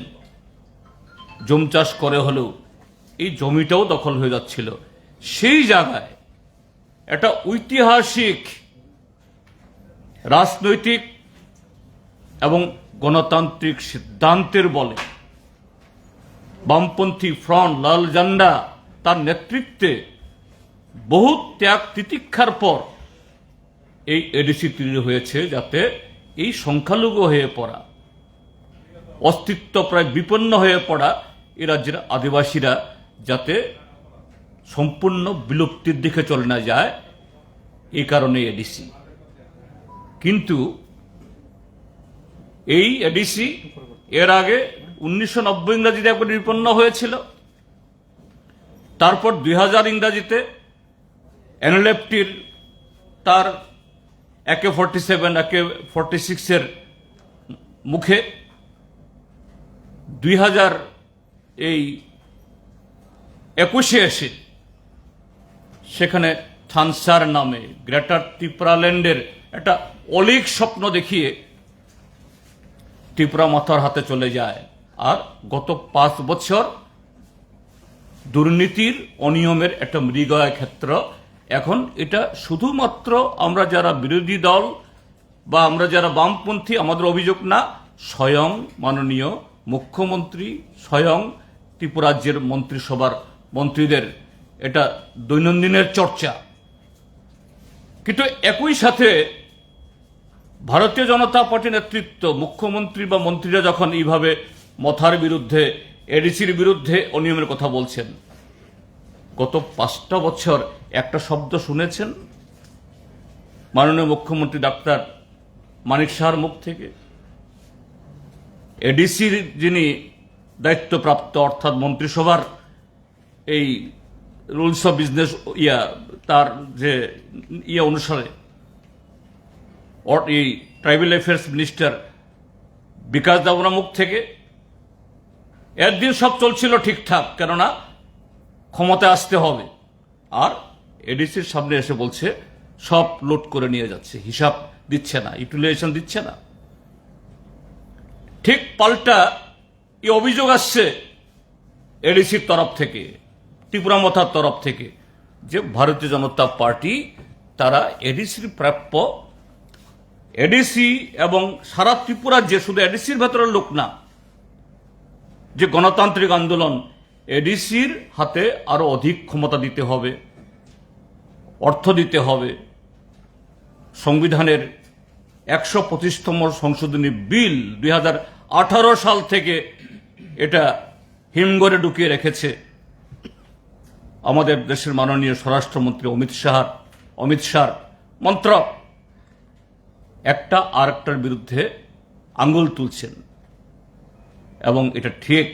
Speaker 4: জমি চাষ করে হলেও এই জমিটাও দখল হয়ে যাচ্ছিল। সেই জায়গায় একটা ঐতিহাসিক রাজনৈতিক এবং গণতান্ত্রিক সিদ্ধান্তের বলে বামপন্থী ফ্রন্ট, লাল ঝান্ডা তার নেতৃত্বে বহু ত্যাগ তিতিক্ষার পর এই এডিসি তৈরি হয়েছে, যাতে এই সংখ্যালঘু হয়ে পড়া, অস্তিত্ব প্রায় বিপন্ন হয়ে পড়া এই রাজ্যের আদিবাসীরা যাতে সম্পূর্ণ বিলুপ্তির দিকে চলে না যায়, এই কারণে এডিসি। কিন্তু এই এডিসি এর আগে 1990 ইংরাজিতে একবার বিপন্ন হয়েছিল, তারপর 2000 ইংরাজিতে এনএলএফটির তার AK-47, AK-46 এর মুখে 2021 এসে সেখানে থানসার নামে গ্রেটার ত্রিপুরাল্যান্ডের একটা অলীক স্বপ্ন দেখিয়ে ত্রিপুরা মাথার হাতে চলে যায়। আর গত 5 বছর দুর্নীতির, অনিয়মের একটা মৃগয়া ক্ষেত্র। এখন এটা শুধুমাত্র আমরা যারা বিরোধী দল বা আমরা যারা বামপন্থী আমাদের অভিযোগ না, স্বয়ং মাননীয় মুখ্যমন্ত্রী, স্বয়ং ত্রিপুরাজ্যের মন্ত্রিসভার মন্ত্রীদের এটা দৈনন্দিনের চর্চা। কিন্তু একই সাথে ভারতীয় জনতা পার্টি নেতৃত্ব, মুখ্যমন্ত্রী বা মন্ত্রীরা যখন এইভাবে মথার বিরুদ্ধে, এডিসির বিরুদ্ধে অনিয়মের কথা বলছেন, গত 5টা বছর একটা শব্দ শুনেছেন মাননীয় মুখ্যমন্ত্রী ডাক্তার মানিক সাহার মুখ থেকে? এডিসির যিনি দায়িত্বপ্রাপ্ত অর্থাৎ মন্ত্রিসভার এই রুলস অফ বিজনেস তার যে অনুসারে এই ট্রাইবাল অ্যাফেয়ার্স মিনিস্টার বিকাশ দেবনার মুখ থেকে একদিন সব চলছিল ঠিকঠাক, কেননা ক্ষমতায় আসতে হবে। আর এডিসির সামনে এসে বলছে সব লোড করে নিয়ে যাচ্ছে, হিসাব দিচ্ছে না, ইউটিলাইজেশন দিচ্ছে না। ঠিক পাল্টা এই অভিযোগ আসছে এডিসির তরফ থেকে, ত্রিপুরা মথার তরফ থেকে, যে ভারতীয় জনতা পার্টি তারা এডিসির প্রাপ্য, এডিসি এবং সারা ত্রিপুরা, যে শুধু এডিসির ভেতরের লোক না, যে গণতান্ত্রিক আন্দোলন, এডিসির হাতে আরো অধিক ক্ষমতা দিতে হবে, অর্থ দিতে হবে। সংবিধানের 125তম সংশোধনী বিল 2018 সাল থেকে এটা হিমঘরে ঢুকিয়ে রেখেছে আমাদের দেশের মাননীয় স্বরাষ্ট্রমন্ত্রী অমিত শাহর মন্ত্রক। একটা আর একটার বিরুদ্ধে আঙ্গুল তুলছেন এবং এটা ঠিক।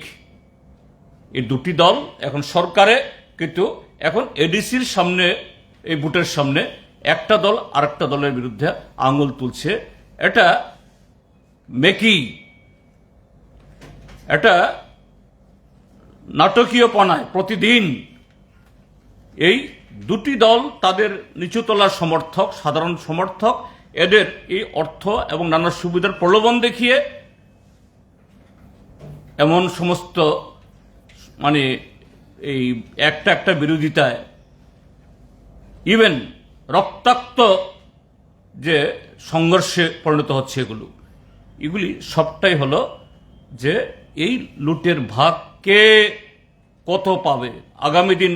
Speaker 4: এই দুটি দল এখন সরকারে, কিন্তু এখন এডিসির সামনে, এই ভোটের সামনে একটা দল আরেকটা দলের বিরুদ্ধে আঙ্গুল তুলছে। এটা মেকি, এটা নাটকীয়পনায় প্রতিদিন এই দুটি দল তাদের নিচুতলার সমর্থক, সাধারণ সমর্থক, এদের এই অর্থ এবং নানা সুবিধার প্রলোভন দেখিয়ে এমন সমস্ত মানে এই একটা বিরোধিতায়, ইভেন রক্তাক্ত যে সংঘর্ষে পরিণত হচ্ছে, এগুলি সবটাই হলো যে এই লুটের ভাগ কে কত পাবে। আগামী দিন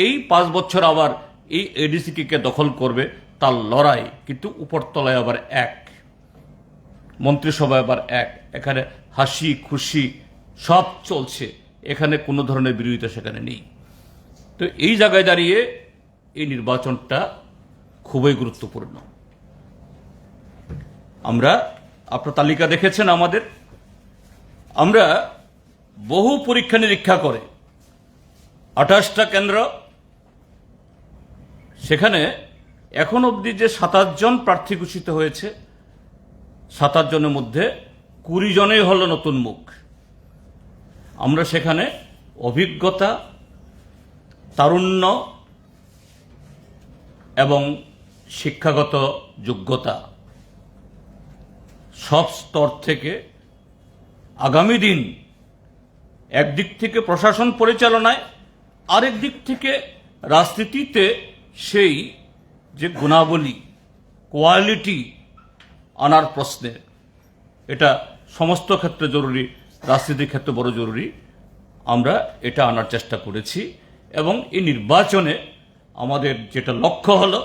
Speaker 4: এই 5 বছর আবার এই এডিসিকে কে দখল করবে তার লড়াই, কিন্তু উপরতলায় আবার এক, মন্ত্রিসভায় আবার এক, এখানে হাসি খুশি সব চলছে, এখানে কোনো ধরনের বিরোধিতা সেখানে নেই। তো এই জায়গায় দাঁড়িয়ে এই নির্বাচনটা খুবই গুরুত্বপূর্ণ। আমরা, আপনার তালিকা দেখেছেন আমাদের, আমরা বহু পরীক্ষা নিরীক্ষা করে 28টা কেন্দ্র, সেখানে এখন অবধি যে 27 জন প্রার্থী ঘোষিত হয়েছে, 27 জনের মধ্যে 20 জনেই হলো নতুন মুখ। আমরা সেখানে অভিজ্ঞতা, তারুণ্য এবং শিক্ষাগত যোগ্যতা সব স্তর থেকে আগামী দিন একদিক থেকে প্রশাসন পরিচালনায়, আরেক দিক থেকে রাজনীতিতে সেই যে গুণাবলী, কোয়ালিটি আনার প্রশ্নে, এটা সমস্ত ক্ষেত্রে জরুরি, রাজনীতির ক্ষেত্রে বড় জরুরি। আমরা এটা আনার চেষ্টা করেছি এবং এই নির্বাচনে আমাদের যেটা লক্ষ্য হলো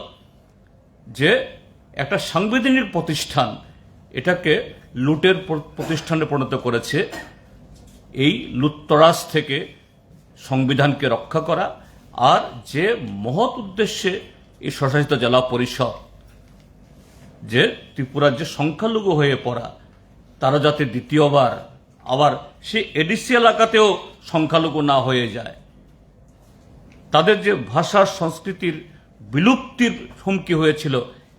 Speaker 4: যে একটা সাংবিধানিক প্রতিষ্ঠান, এটাকে লুটের প্রতিষ্ঠানে পরিণত করেছে। এই লুটতরাজ থেকে সংবিধানকে রক্ষা করা, আর যে মহৎ উদ্দেশ্যে এই স্বশাসিত জেলা পরিষদ, যে ত্রিপুরার যে সংখ্যালঘু হয়ে পড়া, তারা যাতে দ্বিতীয়বার আবার সেই এডিসি এলাকাতেও সংখ্যালঘু না হয়ে যায়, তাদের যে ভাষা সংস্কৃতির বিলুপ্তির হুমকি হয়েছিল,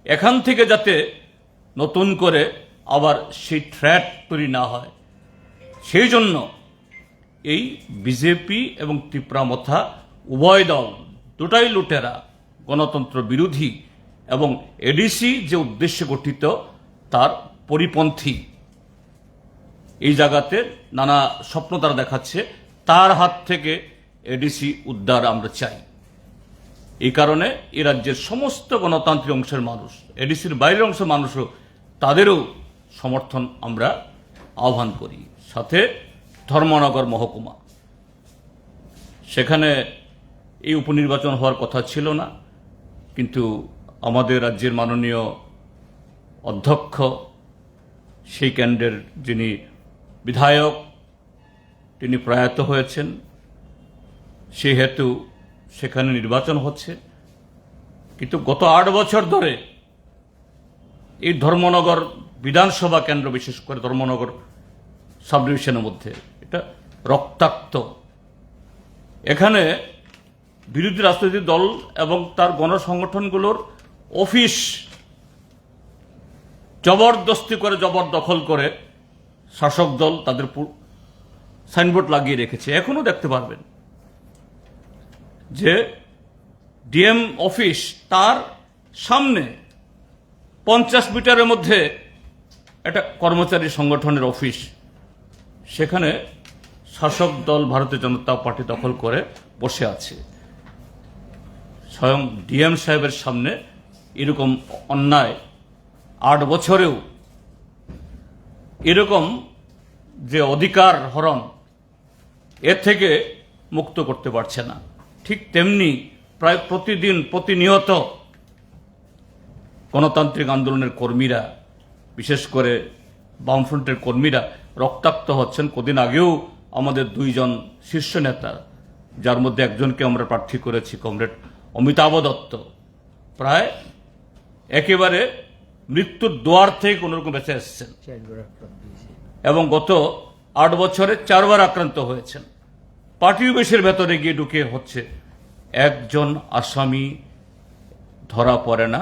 Speaker 4: এখান থেকে যাতে নতুন করে আবার সেই থ্রেট তৈরি না হয়, সেই জন্য এই বিজেপি এবং ত্রিপুরা মথা উভয় দল, দুটাই লুটেরা, গণতন্ত্র বিরোধী, এবং এডিসি যে উদ্দেশ্যে গঠিত তার পরিপন্থী। এই জায়গাতে নানা স্বপ্ন তারা দেখাচ্ছে, তার হাত থেকে এডিসি উদ্ধার আমরা চাই। এই কারণে এই রাজ্যের সমস্ত গণতান্ত্রিক অংশের মানুষ, এডিসির বাইরের অংশের মানুষও, তাদেরও সমর্থন আমরা আহ্বান করি। সাথে ধর্মনগর মহকুমা, সেখানে এই উপনির্বাচন হওয়ার কথা ছিল না, কিন্তু আমাদের রাজ্যের মাননীয় অধ্যক্ষ, সেই কেন্দ্রের যিনি বিধায়ক, তিনি প্রয়াত হয়েছেন, সেহেতু সেখানে নির্বাচন হচ্ছে। কিন্তু গত 8 বছর ধরে এই ধর্মনগর বিধানসভা কেন্দ্র, বিশেষ করে ধর্মনগর সাব ডিভিশনের মধ্যে, এটা রক্তাক্ত। এখানে বিরোধী রাজনৈতিক দল এবং তার গণসংগঠনগুলোর অফিস জবরদস্তি করে, জবরদখল করে শাসক দল তাদের সাইনবোর্ড লাগিয়ে রেখেছে। এখনো দেখতে পারবেন যে ডিএম অফিস, তার সামনে 50 মিটারের মধ্যে একটা কর্মচারী সংগঠনের অফিস, সেখানে শাসক দল ভারতীয় জনতা পার্টি দখল করে বসে আছে। স্বয়ং ডিএম সাহেবের সামনে এরকম অন্যায় 8 বছরেও এরকম যে অধিকার হরণ, এর থেকে মুক্ত করতে পারছে না। ঠিক তেমনি প্রায় প্রতিদিন প্রতিনিয়ত গণতান্ত্রিক আন্দোলনের কর্মীরা, বিশেষ করে বামফ্রন্টের কর্মীরা রক্তাক্ত হচ্ছেন। কদিন আগেও আমাদের 2 জন শীর্ষ নেতা, যার মধ্যে একজনকে আমরা প্রার্থী করেছি, কমরেড অমিতাভ দত্ত, প্রায় একেবারে মৃত্যুর দোয়ার থেকে কোনোরকম বেঁচে এসেছেন এবং গত 8 বছরে 4 বার আক্রান্ত হয়েছেন। পার্টি অফিসের ভেতরে গিয়ে ঢুকে হচ্ছে, একজন আসামি ধরা পড়ে না,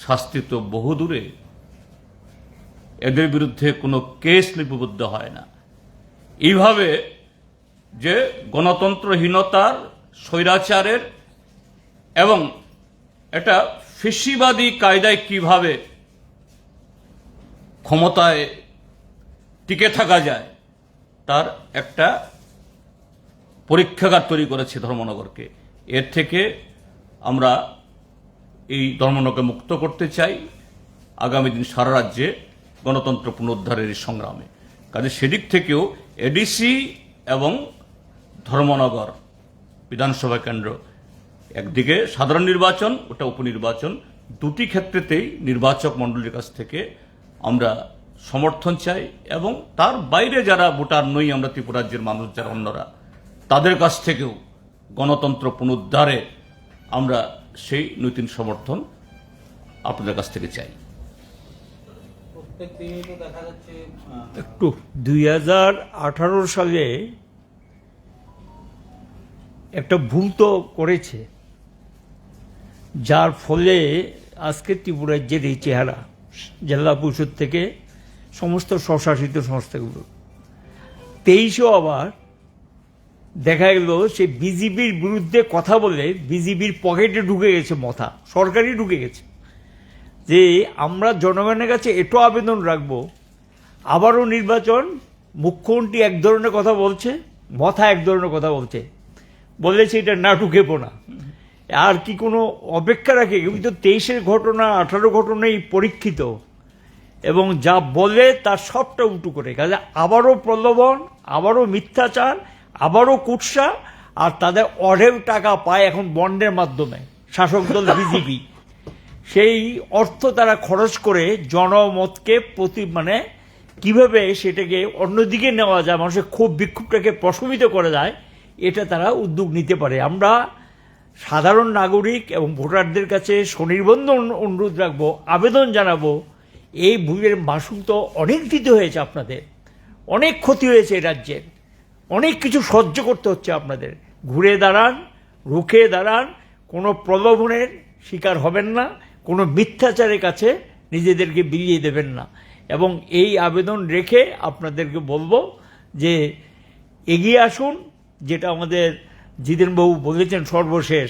Speaker 4: শাস্তি তো বহু দূরে, এদের বিরুদ্ধে কোনো কেস লিপিবদ্ধ হয় না। এইভাবে যে গণতন্ত্রহীনতার, স্বৈরাচারের এবং একটা ফেসিবাদী কায়দায় কিভাবে ক্ষমতায় টিকে থাকা যায় তার একটা পরীক্ষাগার তৈরি করেছে ধর্মনগরকে। এর থেকে আমরা এই ধর্মনগরকে মুক্ত করতে চাই আগামী দিন সারা রাজ্যে গণতন্ত্র পুনরুদ্ধারের এই সংগ্রামে। কাজে সেদিক থেকেও এডিসি এবং ধর্মনগর বিধানসভা কেন্দ্র, একদিকে সাধারণ নির্বাচন, ওটা উপনির্বাচন, দুটি ক্ষেত্রেতেই নির্বাচক মণ্ডলীর কাছ থেকে আমরা সমর্থন চাই এবং তার বাইরে যারা ভোটার নই আমরা, ত্রিপুরা রাজ্যের মানুষ যারা অন্যরা, তাদের কাছ থেকেও গণতন্ত্র পুনরুদ্ধারে আমরা সেই নৈতিক সমর্থন আপনাদের কাছ থেকে চাই।
Speaker 5: প্রত্যেক দিনই তো দেখা যাচ্ছে
Speaker 1: একটু 2018 সালে একটা ভুল তো করেছে, যার ফলে আজকে ত্রিপুরা রাজ্যের এই চেহারা, জেলা পরিষদ থেকে সমস্ত স্বশাসিত সংস্থাগুলো। 23-এও আবার দেখা গেল সে বিজেপির বিরুদ্ধে কথা বলে বিজেপির পকেটে ঢুকে গেছে, মাথা সরকারই ঢুকে গেছে, যে আমরা জনগণের কাছে এটাও আবেদন রাখবো, আবারও নির্বাচন, মুখ্যমন্ত্রী এক ধরনের কথা বলছে, মাথা এক ধরনের কথা বলছে, বলেছে এটা না ঢুকেবো না। আর কি কোনো অপেক্ষা রাখে? কিন্তু 23-এর ঘটনা, 18 ঘটনাই পরীক্ষিত এবং যা বলে তার সবটা উল্টো করে। কাজে আবারও প্রলোভন, আবারও মিথ্যাচার, আবারও কুৎসা, আর তাদের অঢেল টাকা পায় এখন বন্ডের মাধ্যমে শাসক দল বিজেপি। সেই অর্থ তারা খরচ করে জনমতকে মানে কিভাবে সেটাকে অন্যদিকে নেওয়া যায়, মানুষের ক্ষোভ বিক্ষোভটাকে প্রশমিত করা যায়, এটা তারা উদ্যোগ নিতে পারে। আমরা সাধারণ নাগরিক এবং ভোটারদের কাছে স্বনির্বন্ধ অনুরোধ রাখবো, আবেদন জানাবো, এই ভুলের মাসুল তো অনেক দিতে হয়েছে আপনাদের, অনেক ক্ষতি হয়েছে এই রাজ্যের, অনেক কিছু সহ্য করতে হচ্ছে আপনাদের। ঘুরে দাঁড়ান, রুখে দাঁড়ান, কোনো প্রলোভনের শিকার হবেন না, কোনো মিথ্যাচারের কাছে নিজেদেরকে বিলিয়ে দেবেন না। এবং এই আবেদন রেখে আপনাদেরকে বলবো যে এগিয়ে আসুন, যেটা আমাদের জিতেনবাবু বলেছেন সর্বশেষ,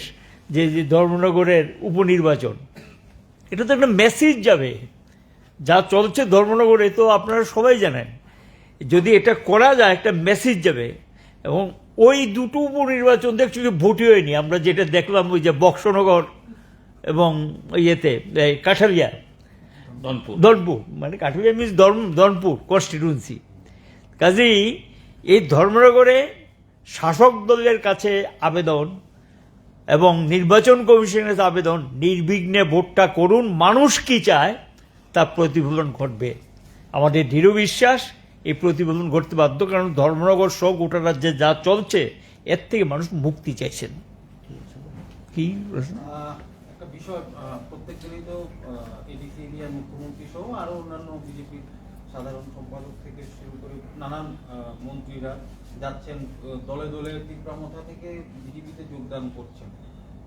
Speaker 1: যে ধর্মনগরের উপনির্বাচন, এটা তো একটা মেসেজ যাবে, যা চলছে ধর্মনগরে তো আপনারা সবাই জানেন, যদি এটা করা যায় একটা মেসেজ যাবে। এবং ওই দুটো উপনির্বাচন অ্যাকচুয়ালি ভোটই হয়নি, আমরা যেটা দেখলাম ওই যে বক্সনগর এবং ইয়েতে কাঠালিয়া, দনপুর, মানে কাঠালিয়া মিনস দনপুর কনস্টিটিউন্সি। কাজেই এই ধর্মনগরে শাসক দলের কাছে আবেদন এবং নির্বাচন কমিশনের কাছে আবেদন, নির্বিঘ্নে ভোটটা করুন, মানুষ কি চায় তার প্রতিফলন ঘটবে। আমাদের দৃঢ় বিশ্বাস এই প্রতিফলন ঘটতে বাধ্য, কারণ ধর্মনগর সহ গোটা রাজ্যে যা চলছে এর থেকে মানুষ মুক্তি চাইছেন। কি প্রশ্ন?
Speaker 5: একটা বিষয়, প্রত্যেক দিনই তো এডিসি এরিয়ার মুখ্যমন্ত্রী সহ আরো অন্যান্য বিজেপির সাধারণ সম্পাদক থেকে শুরু করে নানান মন্ত্রীরা যাচ্ছেন দলে দলে, তীব্রামথা থেকে বিজেপিতে যোগদান করছেন।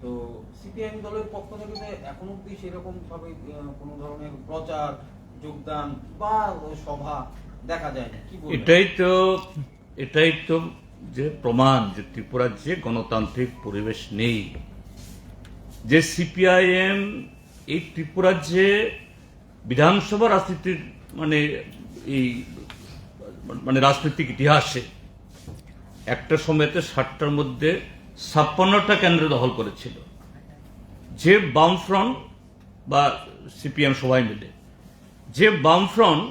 Speaker 5: তো সিপিআইএম দলের পক্ষ থেকে এখন অব্দি সেরকম ভাবে কোনো ধরনের প্রচার, যোগদান বা সভা দেখা যায় না। কি বলবেন?
Speaker 4: এটাই তো যে প্রমাণ যে ত্রিপুরার যে গণতান্ত্রিক পরিবেশ নেই, যে সিপিআইএম এই ত্রিপুরার যে বিধানসভা রাজনীতির এই রাজনৈতিক ইতিহাসে একটা সময়তে 60টার মধ্যে 56টা কেন্দ্র দখল করেছিল যে বামফ্রন্ট বা সিপিএম সবাই মিলে, যে বামফ্রন্ট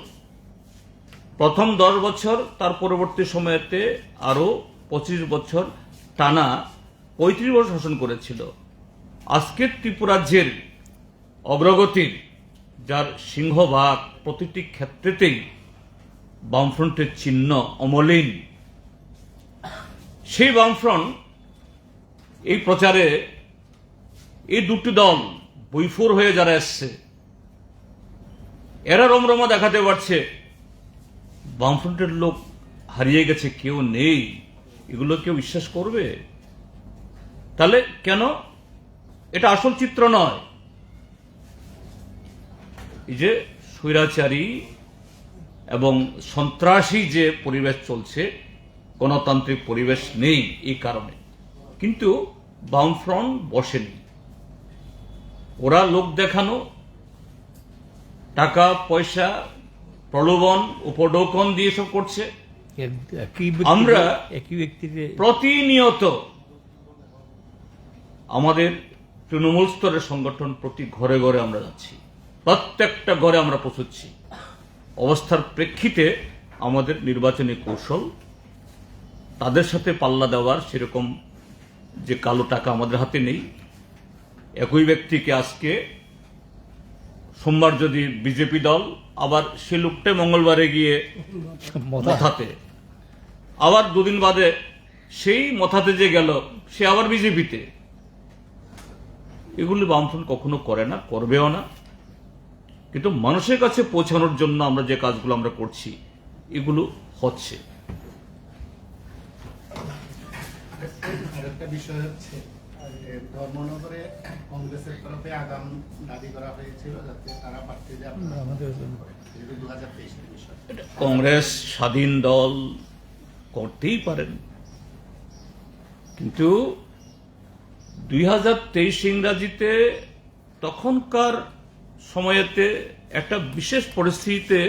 Speaker 4: প্রথম 10 বছর, তার পরবর্তী সময়তে আরো 25 বছর টানা 35 বছর শাসন করেছিল। আজকের ত্রিপুরাজ্যের অগ্রগতির যার সিংহভাগ প্রতিটি ক্ষেত্রেতেই বামফ্রন্টের চিহ্ন অমলিন। সেই বামফ্রন্ট এই প্রচারে এই দুটি দল বৈফুর হয়ে যারা এসছে, এরা রমরমা দেখাতে পারছে বামফ্রন্টের লোক হারিয়ে গেছে, কেউ নেই, এগুলো কেউ বিশ্বাস করবে? তাহলে কেন? এটা আসল চিত্র নয়। এই যে স্বৈরাচারী এবং সন্ত্রাসী যে পরিবেশ চলছে, গণতান্ত্রিক পরিবেশ নেই এই কারণে। কিন্তু বামফ্রন্ট বসেনি, ওরা লোক দেখানো, টাকা পয়সা, প্রলোভন, উপঢৌকন দিয়ে সব করছে। আমরা
Speaker 1: একই ব্যক্তিকে
Speaker 4: প্রতিনিয়ত আমাদের তৃণমূল স্তরের সংগঠন প্রতি ঘরে ঘরে আমরা যাচ্ছি, প্রত্যেকটা ঘরে আমরা পৌঁছচ্ছি। অবস্থার প্রেক্ষিতে আমাদের নির্বাচনী কৌশল তাদের সাথে পাল্লা দেওয়ার সেরকম যে কালো টাকা আমাদের হাতে নেই। একই ব্যক্তিকে আজকে সোমবার যদি বিজেপি দল, আবার সে লোকটা মঙ্গলবারে গিয়ে মথাতে, আবার দুদিন বাদে সেই মথাতে যে গেল সে আবার বিজেপিতে। এগুলি বামফ্রন্ট কখনো করে না, করবেও না। কিন্তু মানুষের কাছে পৌঁছানোর জন্য আমরা যে কাজগুলো আমরা করছি, এগুলো হচ্ছে।
Speaker 6: আরেকটা বিষয় হচ্ছে ধর্মনগরে কংগ্রেসের তরফে আগাম দাবি করা হয়েছিল যাতে তারা প্রার্থী দেয় 2023 বিষয়।
Speaker 4: কংগ্রেস স্বাধীন দল করতেই পারেন, কিন্তু 2023 ইংরাজিতে তখনকার সময়েতে একটা বিশেষ পরিস্থিতিতে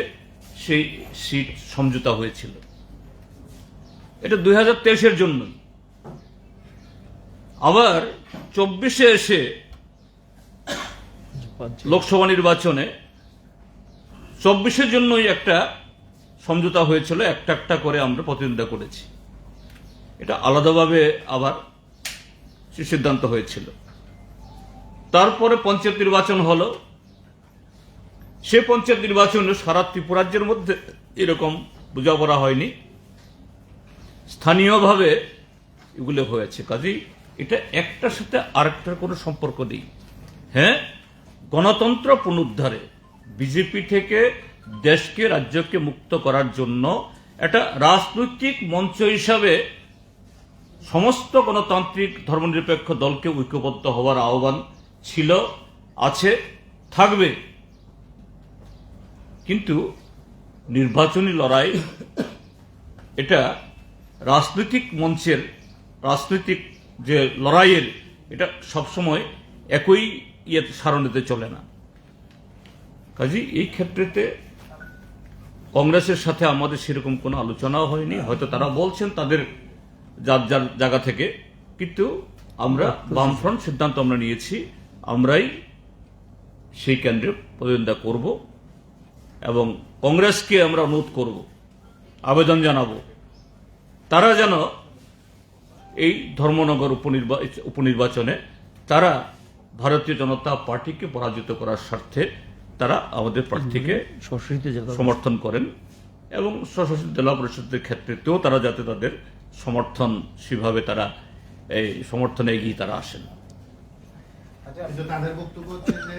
Speaker 4: সেই সিট সমঝোতা হয়েছিল। এটা 2023-এর জন্য। আবার 24-এ এসে লোকসভা নির্বাচনে 24-এর জন্যই একটা সমঝোতা হয়েছিল, একটা একটা করে আমরা প্রতিদ্বন্দ্বিতা করেছি। এটা আলাদাভাবে আবার সিদ্ধান্ত হয়েছিল। তারপরে পঞ্চায়েত নির্বাচন হলো। সে পঞ্চায়েত নির্বাচনে সারা ত্রিপুরাজ্যের মধ্যে এরকম বোঝাপড়া হয়নি, স্থানীয়ভাবে এগুলো হয়েছে। কাজেই এটা একটার সাথে আরেকটার কোনো সম্পর্ক নেই। হ্যাঁ, গণতন্ত্র পুনরুদ্ধারে বিজেপি থেকে দেশকে, রাজ্যকে মুক্ত করার জন্য একটা রাজনৈতিক মঞ্চ হিসাবে সমস্ত গণতান্ত্রিক ধর্মনিরপেক্ষ দলকে ঐক্যবদ্ধ হওয়ার আহ্বান ছিল, আছে, থাকবে। কিন্তু নির্বাচনী লড়াই এটা রাজনৈতিক মঞ্চের, রাজনৈতিক যে লড়াইয়ের, এটা সবসময় একই সারণীতে চলে না। কাজে এই ক্ষেত্রেতে কংগ্রেসের সাথে আমাদের সেরকম কোনো আলোচনাও হয়নি। হয়তো তারা বলছেন তাদের যার যার জায়গা থেকে, কিন্তু আমরা বামফ্রন্ট সিদ্ধান্ত আমরা নিয়েছি, আমরাই সেই কেন্দ্রে প্রতিদ্বন্দ্বিতা করব এবং কংগ্রেসকে আমরা অনুরোধ করব, আবেদন জানাবো, তারা যেন এই ধর্মনগর উপনির্বাচনে তারা ভারতীয় জনতা পার্টিকে পরাজিত করার স্বার্থে তারা আমাদের প্রার্থীকে সমর্থন করেন এবং স্বশাসিত জেলা পরিষদের ক্ষেত্রেতেও তারা যাতে তাদের সমর্থন সেভাবে তারা এই সমর্থনে এগিয়ে তারা আসেন।
Speaker 6: কিন্তু তাদের বক্তব্য হচ্ছে যে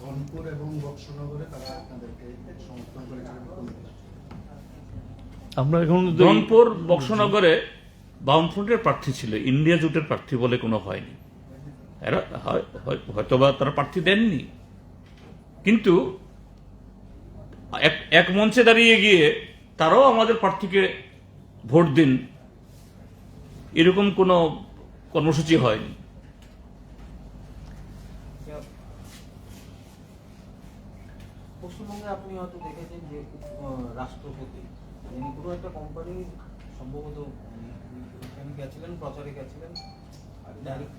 Speaker 6: ধনপুর এবং বক্সনগরে তারা তাদেরকে সমর্থন করেছিলেন।
Speaker 1: আমরা এখন
Speaker 4: ধনপুর, বক্সনগরে বামফ্রন্টের প্রার্থী ছিল, ইন্ডিয়া জোটের প্রার্থী বলে কোনো হয়নি। এরা হয়তোবা তারা প্রার্থী দেননি, কিন্তু এক মঞ্চে দাঁড়িয়ে গিয়ে তারাও আমাদের প্রার্থীকে ভোট দিন, এরকম কোনো কর্মসূচি হয়নি।
Speaker 5: আপনি হয়তো দেখেছেন যে রাষ্ট্রপতি যিনি কোনো একটা কোম্পানির সম্ভবত এখানে গেছিলেন, প্রচারে গেছিলেন ডাইরেক্ট।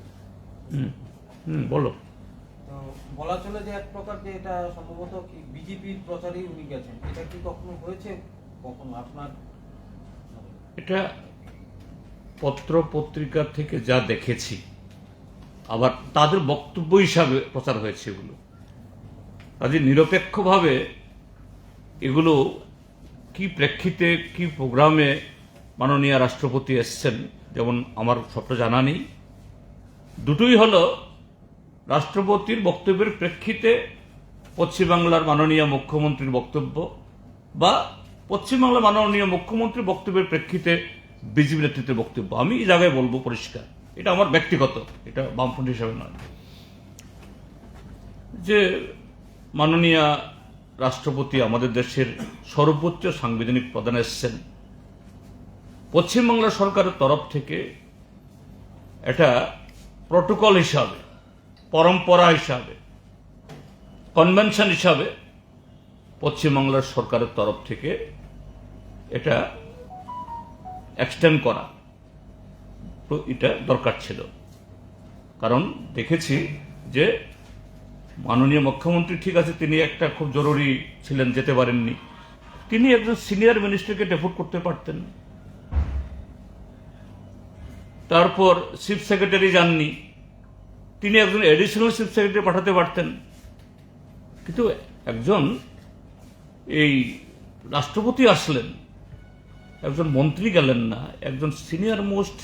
Speaker 4: বলো।
Speaker 5: তো বলা চলে যে এক প্রকার যে এটা সম্ভবত কি বিজেপির প্রচারেই উনি গেছেন, এটা কি কখনো হয়েছে কখনো আপনার?
Speaker 4: এটা পত্র পত্রিকা থেকে যা দেখেছি, আবার তাদের বক্তব্য হিসাবে প্রচার হয়েছে এগুলো। কাজে নিরপেক্ষভাবে এগুলো কি প্রেক্ষিতে কি প্রোগ্রামে মাননীয় রাষ্ট্রপতি এসছেন, যেমন আমার সবটা জানা নেই। দুটোই হলো রাষ্ট্রপতির বক্তব্যের প্রেক্ষিতে পশ্চিমবাংলার মাননীয় মুখ্যমন্ত্রীর বক্তব্য, বা পশ্চিমবাংলার মাননীয় মুখ্যমন্ত্রীর বক্তব্যের প্রেক্ষিতে বিজেপি নেতৃত্বের বক্তব্য। আমি এই জায়গায় বলবো পরিষ্কার, এটা আমার ব্যক্তিগত, এটা বামফ্রন্ট হিসাবে নয়, যে মাননীয় রাষ্ট্রপতি আমাদের দেশের সর্বোচ্চ সাংবিধানিক প্রধান এসছেন। পশ্চিমবাংলা সরকারের তরফ থেকে এটা প্রটোকল হিসাবে, পরম্পরা হিসাবে, কনভেনশন হিসাবে পশ্চিমবাংলার সরকারের তরফ থেকে এটা এক্সটেন্ড করা এটা দরকার ছিল। কারণ দেখেছি যে মাননীয় মুখ্যমন্ত্রী ঠিক আছে, তিনি একটা খুব জরুরি ছিলেন, যেতে পারেননি। তিনি একজন সিনিয়র মিনিস্টারকে ডেপুট করতে পারতেন। তারপর চিফ সেক্রেটারি যাননি, তিনি একজন এডিশনাল চিফ সেক্রেটারি পাঠাতে পারতেন। কিন্তু একজন এই রাষ্ট্রপতি আসলেন, একজন মন্ত্রী গেলেন না, একজন সিনিয়র মোস্ট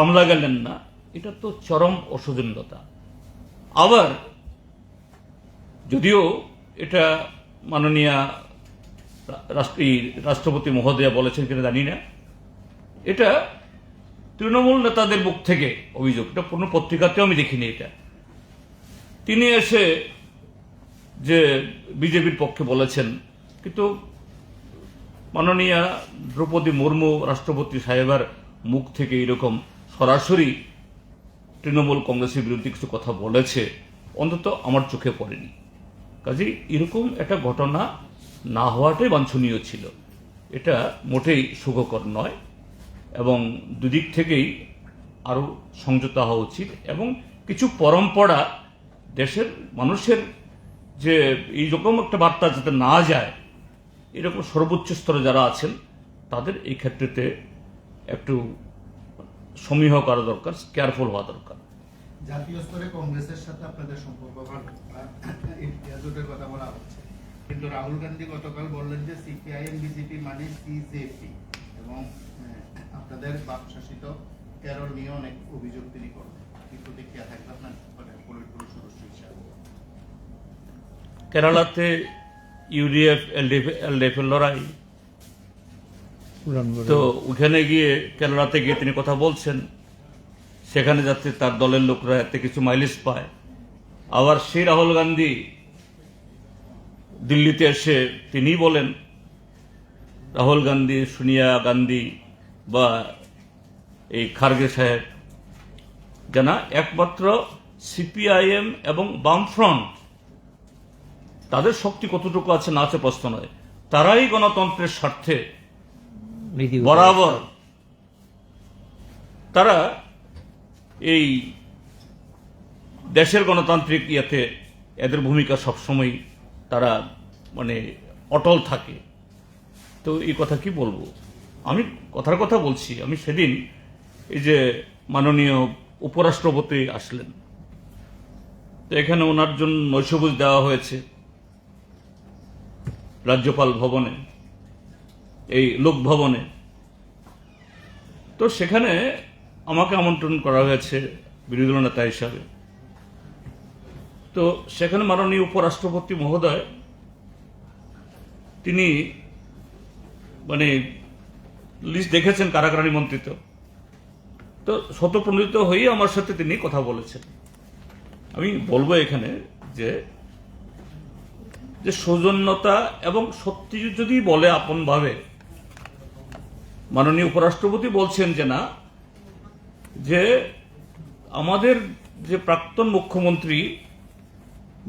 Speaker 4: আমলা গেলেন না, এটা তো চরম অসৌজন্যতা। আবার যদিও এটা মাননীয় রাষ্ট্রপতি মহোদয়া বলেছেন কিনা জানি না, এটা তৃণমূল নেতাদের মুখ থেকে অভিযোগ, এটা কোনো পত্রিকাতেও আমি দেখিনি। এটা তিনি এসে যে বিজেপির পক্ষে বলেছেন, কিন্তু মাননীয়া দ্রৌপদী মুর্মু রাষ্ট্রপতি সাহেবের মুখ থেকে এরকম সরাসরি তৃণমূল কংগ্রেসের বিরুদ্ধে কিছু কথা বলেছে, অন্তত আমার চোখে পড়েনি। কাজেই এরকম একটা ঘটনা না হওয়াটাই বাঞ্ছনীয় ছিল, এটা মোটেই সুখকর নয়, এবং দুদিক থেকেই আরো সংযত হওয়া উচিত। এবং কিছু পরম্পরা দেশের মানুষের যে এইরকম একটা বার্তা যাতে না যায়, এরকম সর্বোচ্চ স্তরে যারা আছেন তাদের এই ক্ষেত্রেতে একটু সমীহ করা দরকার, কেয়ারফুল হওয়া দরকার।
Speaker 6: জাতীয় স্তরে কংগ্রেসের সাথে আপনাদের সম্পর্ক ভালো, ইন্ডিয়া জোটের কথা বলা হচ্ছে, কিন্তু রাহুল গান্ধী গতকাল বললেন যে সিপিআইএম বিজেপি মানে সিজেপি, এবং আপনাদের বাপ শাসিত কেরল নিয়ে অনেক অভিযোগ তিনি করেন। কি প্রতিক্রিয়া থাকবে আপনার পলিটব্যুরো সদস্য হিসাবে?
Speaker 4: কেরালাতে ইউডিএফ এলডিএফ এর লড়াই, তো ওখানে গিয়ে কেরালাতে গিয়ে তিনি কথা বলছেন, সেখানে যাতে তার দলের লোকরা এতে কিছু মাইলেজ পায়। আবার সেই রাহুল গান্ধী দিল্লিতে এসে তিনি বলেন, রাহুল গান্ধী, সোনিয়া গান্ধী বা এই খার্গে সাহেব জানা একমাত্র সিপিআইএম এবং বামফ্রন্ট, তাদের শক্তি কতটুকু আছে না আছে প্রশ্ন নয়, তারাই গণতন্ত্রের স্বার্থে বরাবর তারা এই দেশের গণতান্ত্রিক ইয়েতে এদের ভূমিকা সবসময় তারা মানে অটল থাকে। তো এই কথা কি বলবো, আমি কথার কথা বলছি। আমি সেদিন এই যে মাননীয় উপরাষ্ট্রপতি আসলেন, তো এখানে ওনার জন্য নৈশভোজ দেওয়া হয়েছে রাজ্যপাল ভবনে, এই লোক ভবনে। তো সেখানে আমাকে আমন্ত্রণ করা হয়েছে বিরোধী দল নেতা হিসাবে। তো সেখানে মাননীয় উপরাষ্ট্রপতি মহোদয় তিনি মানে লিস্ট দেখেছেন কারা কারা নিমন্ত্রিত, তো স্বতঃপ্রণোদিত হয়ে আমার সাথে তিনি কথা বলেছেন। আমি বলবো এখানে যে সৌজন্যতা এবং সত্যি যদি বলে আপন ভাবে, মাননীয় উপরাষ্ট্রপতি বলছেন যে না, যে আমাদের যে প্রাক্তন মুখ্যমন্ত্রী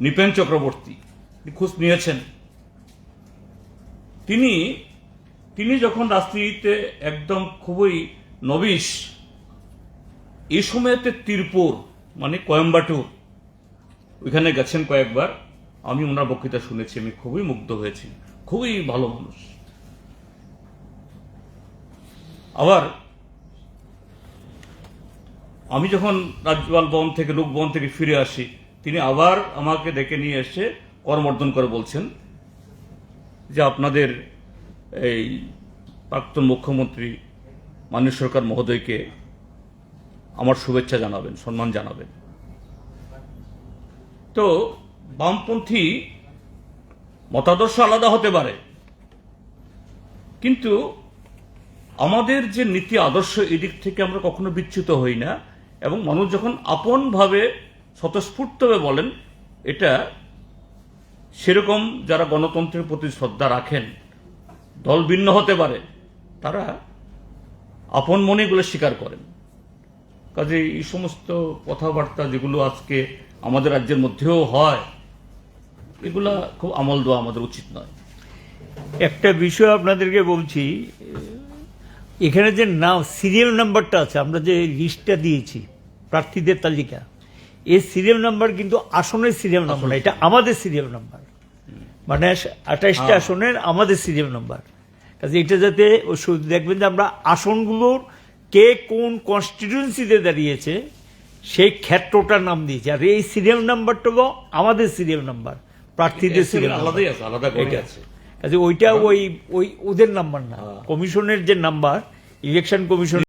Speaker 4: নৃপেন চক্রবর্তী, খোঁজ নিয়েছেন, তিনি যখন রাজনীতিতে একদম খুবই নবিশ, এই সময়তে তিরপুর মানে কোয়েম্বাটুর ওইখানে গেছেন কয়েকবার। আমি ওনার বক্তৃতা শুনেছি, আমি খুবই মুগ্ধ হয়েছি, খুবই ভালো মানুষ। আবার আমি যখন রাজ্যপাল ভবন থেকে লোকভবন থেকে ফিরে আসি, তিনি আবার আমাকে ডেকে নিয়ে এসে করমর্দন করে বলছেন যে আপনাদের এই প্রাক্তন মুখ্যমন্ত্রী মাননীয় সরকার মহোদয়কে আমার শুভেচ্ছা জানাবেন, সম্মান জানাবেন। তো বামপন্থী মতাদর্শ আলাদা হতে পারে, কিন্তু আমাদের যে নীতি আদর্শ এদিক থেকে আমরা কখনো বিচ্যুত হই না, এবং মানুষ যখন আপনভাবে স্বতঃস্ফূর্তভাবে বলেন, এটা সেরকম যারা গণতন্ত্রের প্রতি শ্রদ্ধা রাখেন, দল ভিন্ন হতে পারে, তারা আপন মনে এগুলো স্বীকার করেন। কাজে এই সমস্ত কথাবার্তা যেগুলো আজকে আমাদের রাজ্যের মধ্যেও হয়, এগুলা খুব আমল দেওয়া আমাদের উচিত নয়।
Speaker 1: একটা বিষয় আপনাদেরকে বলছি, এখানে যে নাম সিরিয়াল নাম্বারটা আছে, আমরা যে লিস্টটা দিয়েছি প্রার্থীদের তালিকা, এই সিরিয়াল নাম্বার কিন্তু আসনের সিরিয়াল নাম্বার না, এটা আমাদের সিরিয়াল নাম্বার, মানে 28টা আসনের আমাদের সিরিয়াল নাম্বার। কাজে এটা যাতে দেখবেন যে আমরা আসনগুলোর কে কোন কনস্টিটিউয়েন্সিতে দাঁড়িয়েছে সেই ক্ষেত্রটার নাম দিয়েছি, আর এই সিরিয়াল নাম্বারটা হলো আমাদের সিরিয়াল নাম্বার, প্রার্থীদের সিরিয়াল
Speaker 4: আলাদাই আছে, আলাদা করে আছে।
Speaker 1: কাজে ওইটা ওই ওদের নাম্বার না, কমিশনের যে নাম্বার, ইলেকশন কমিশন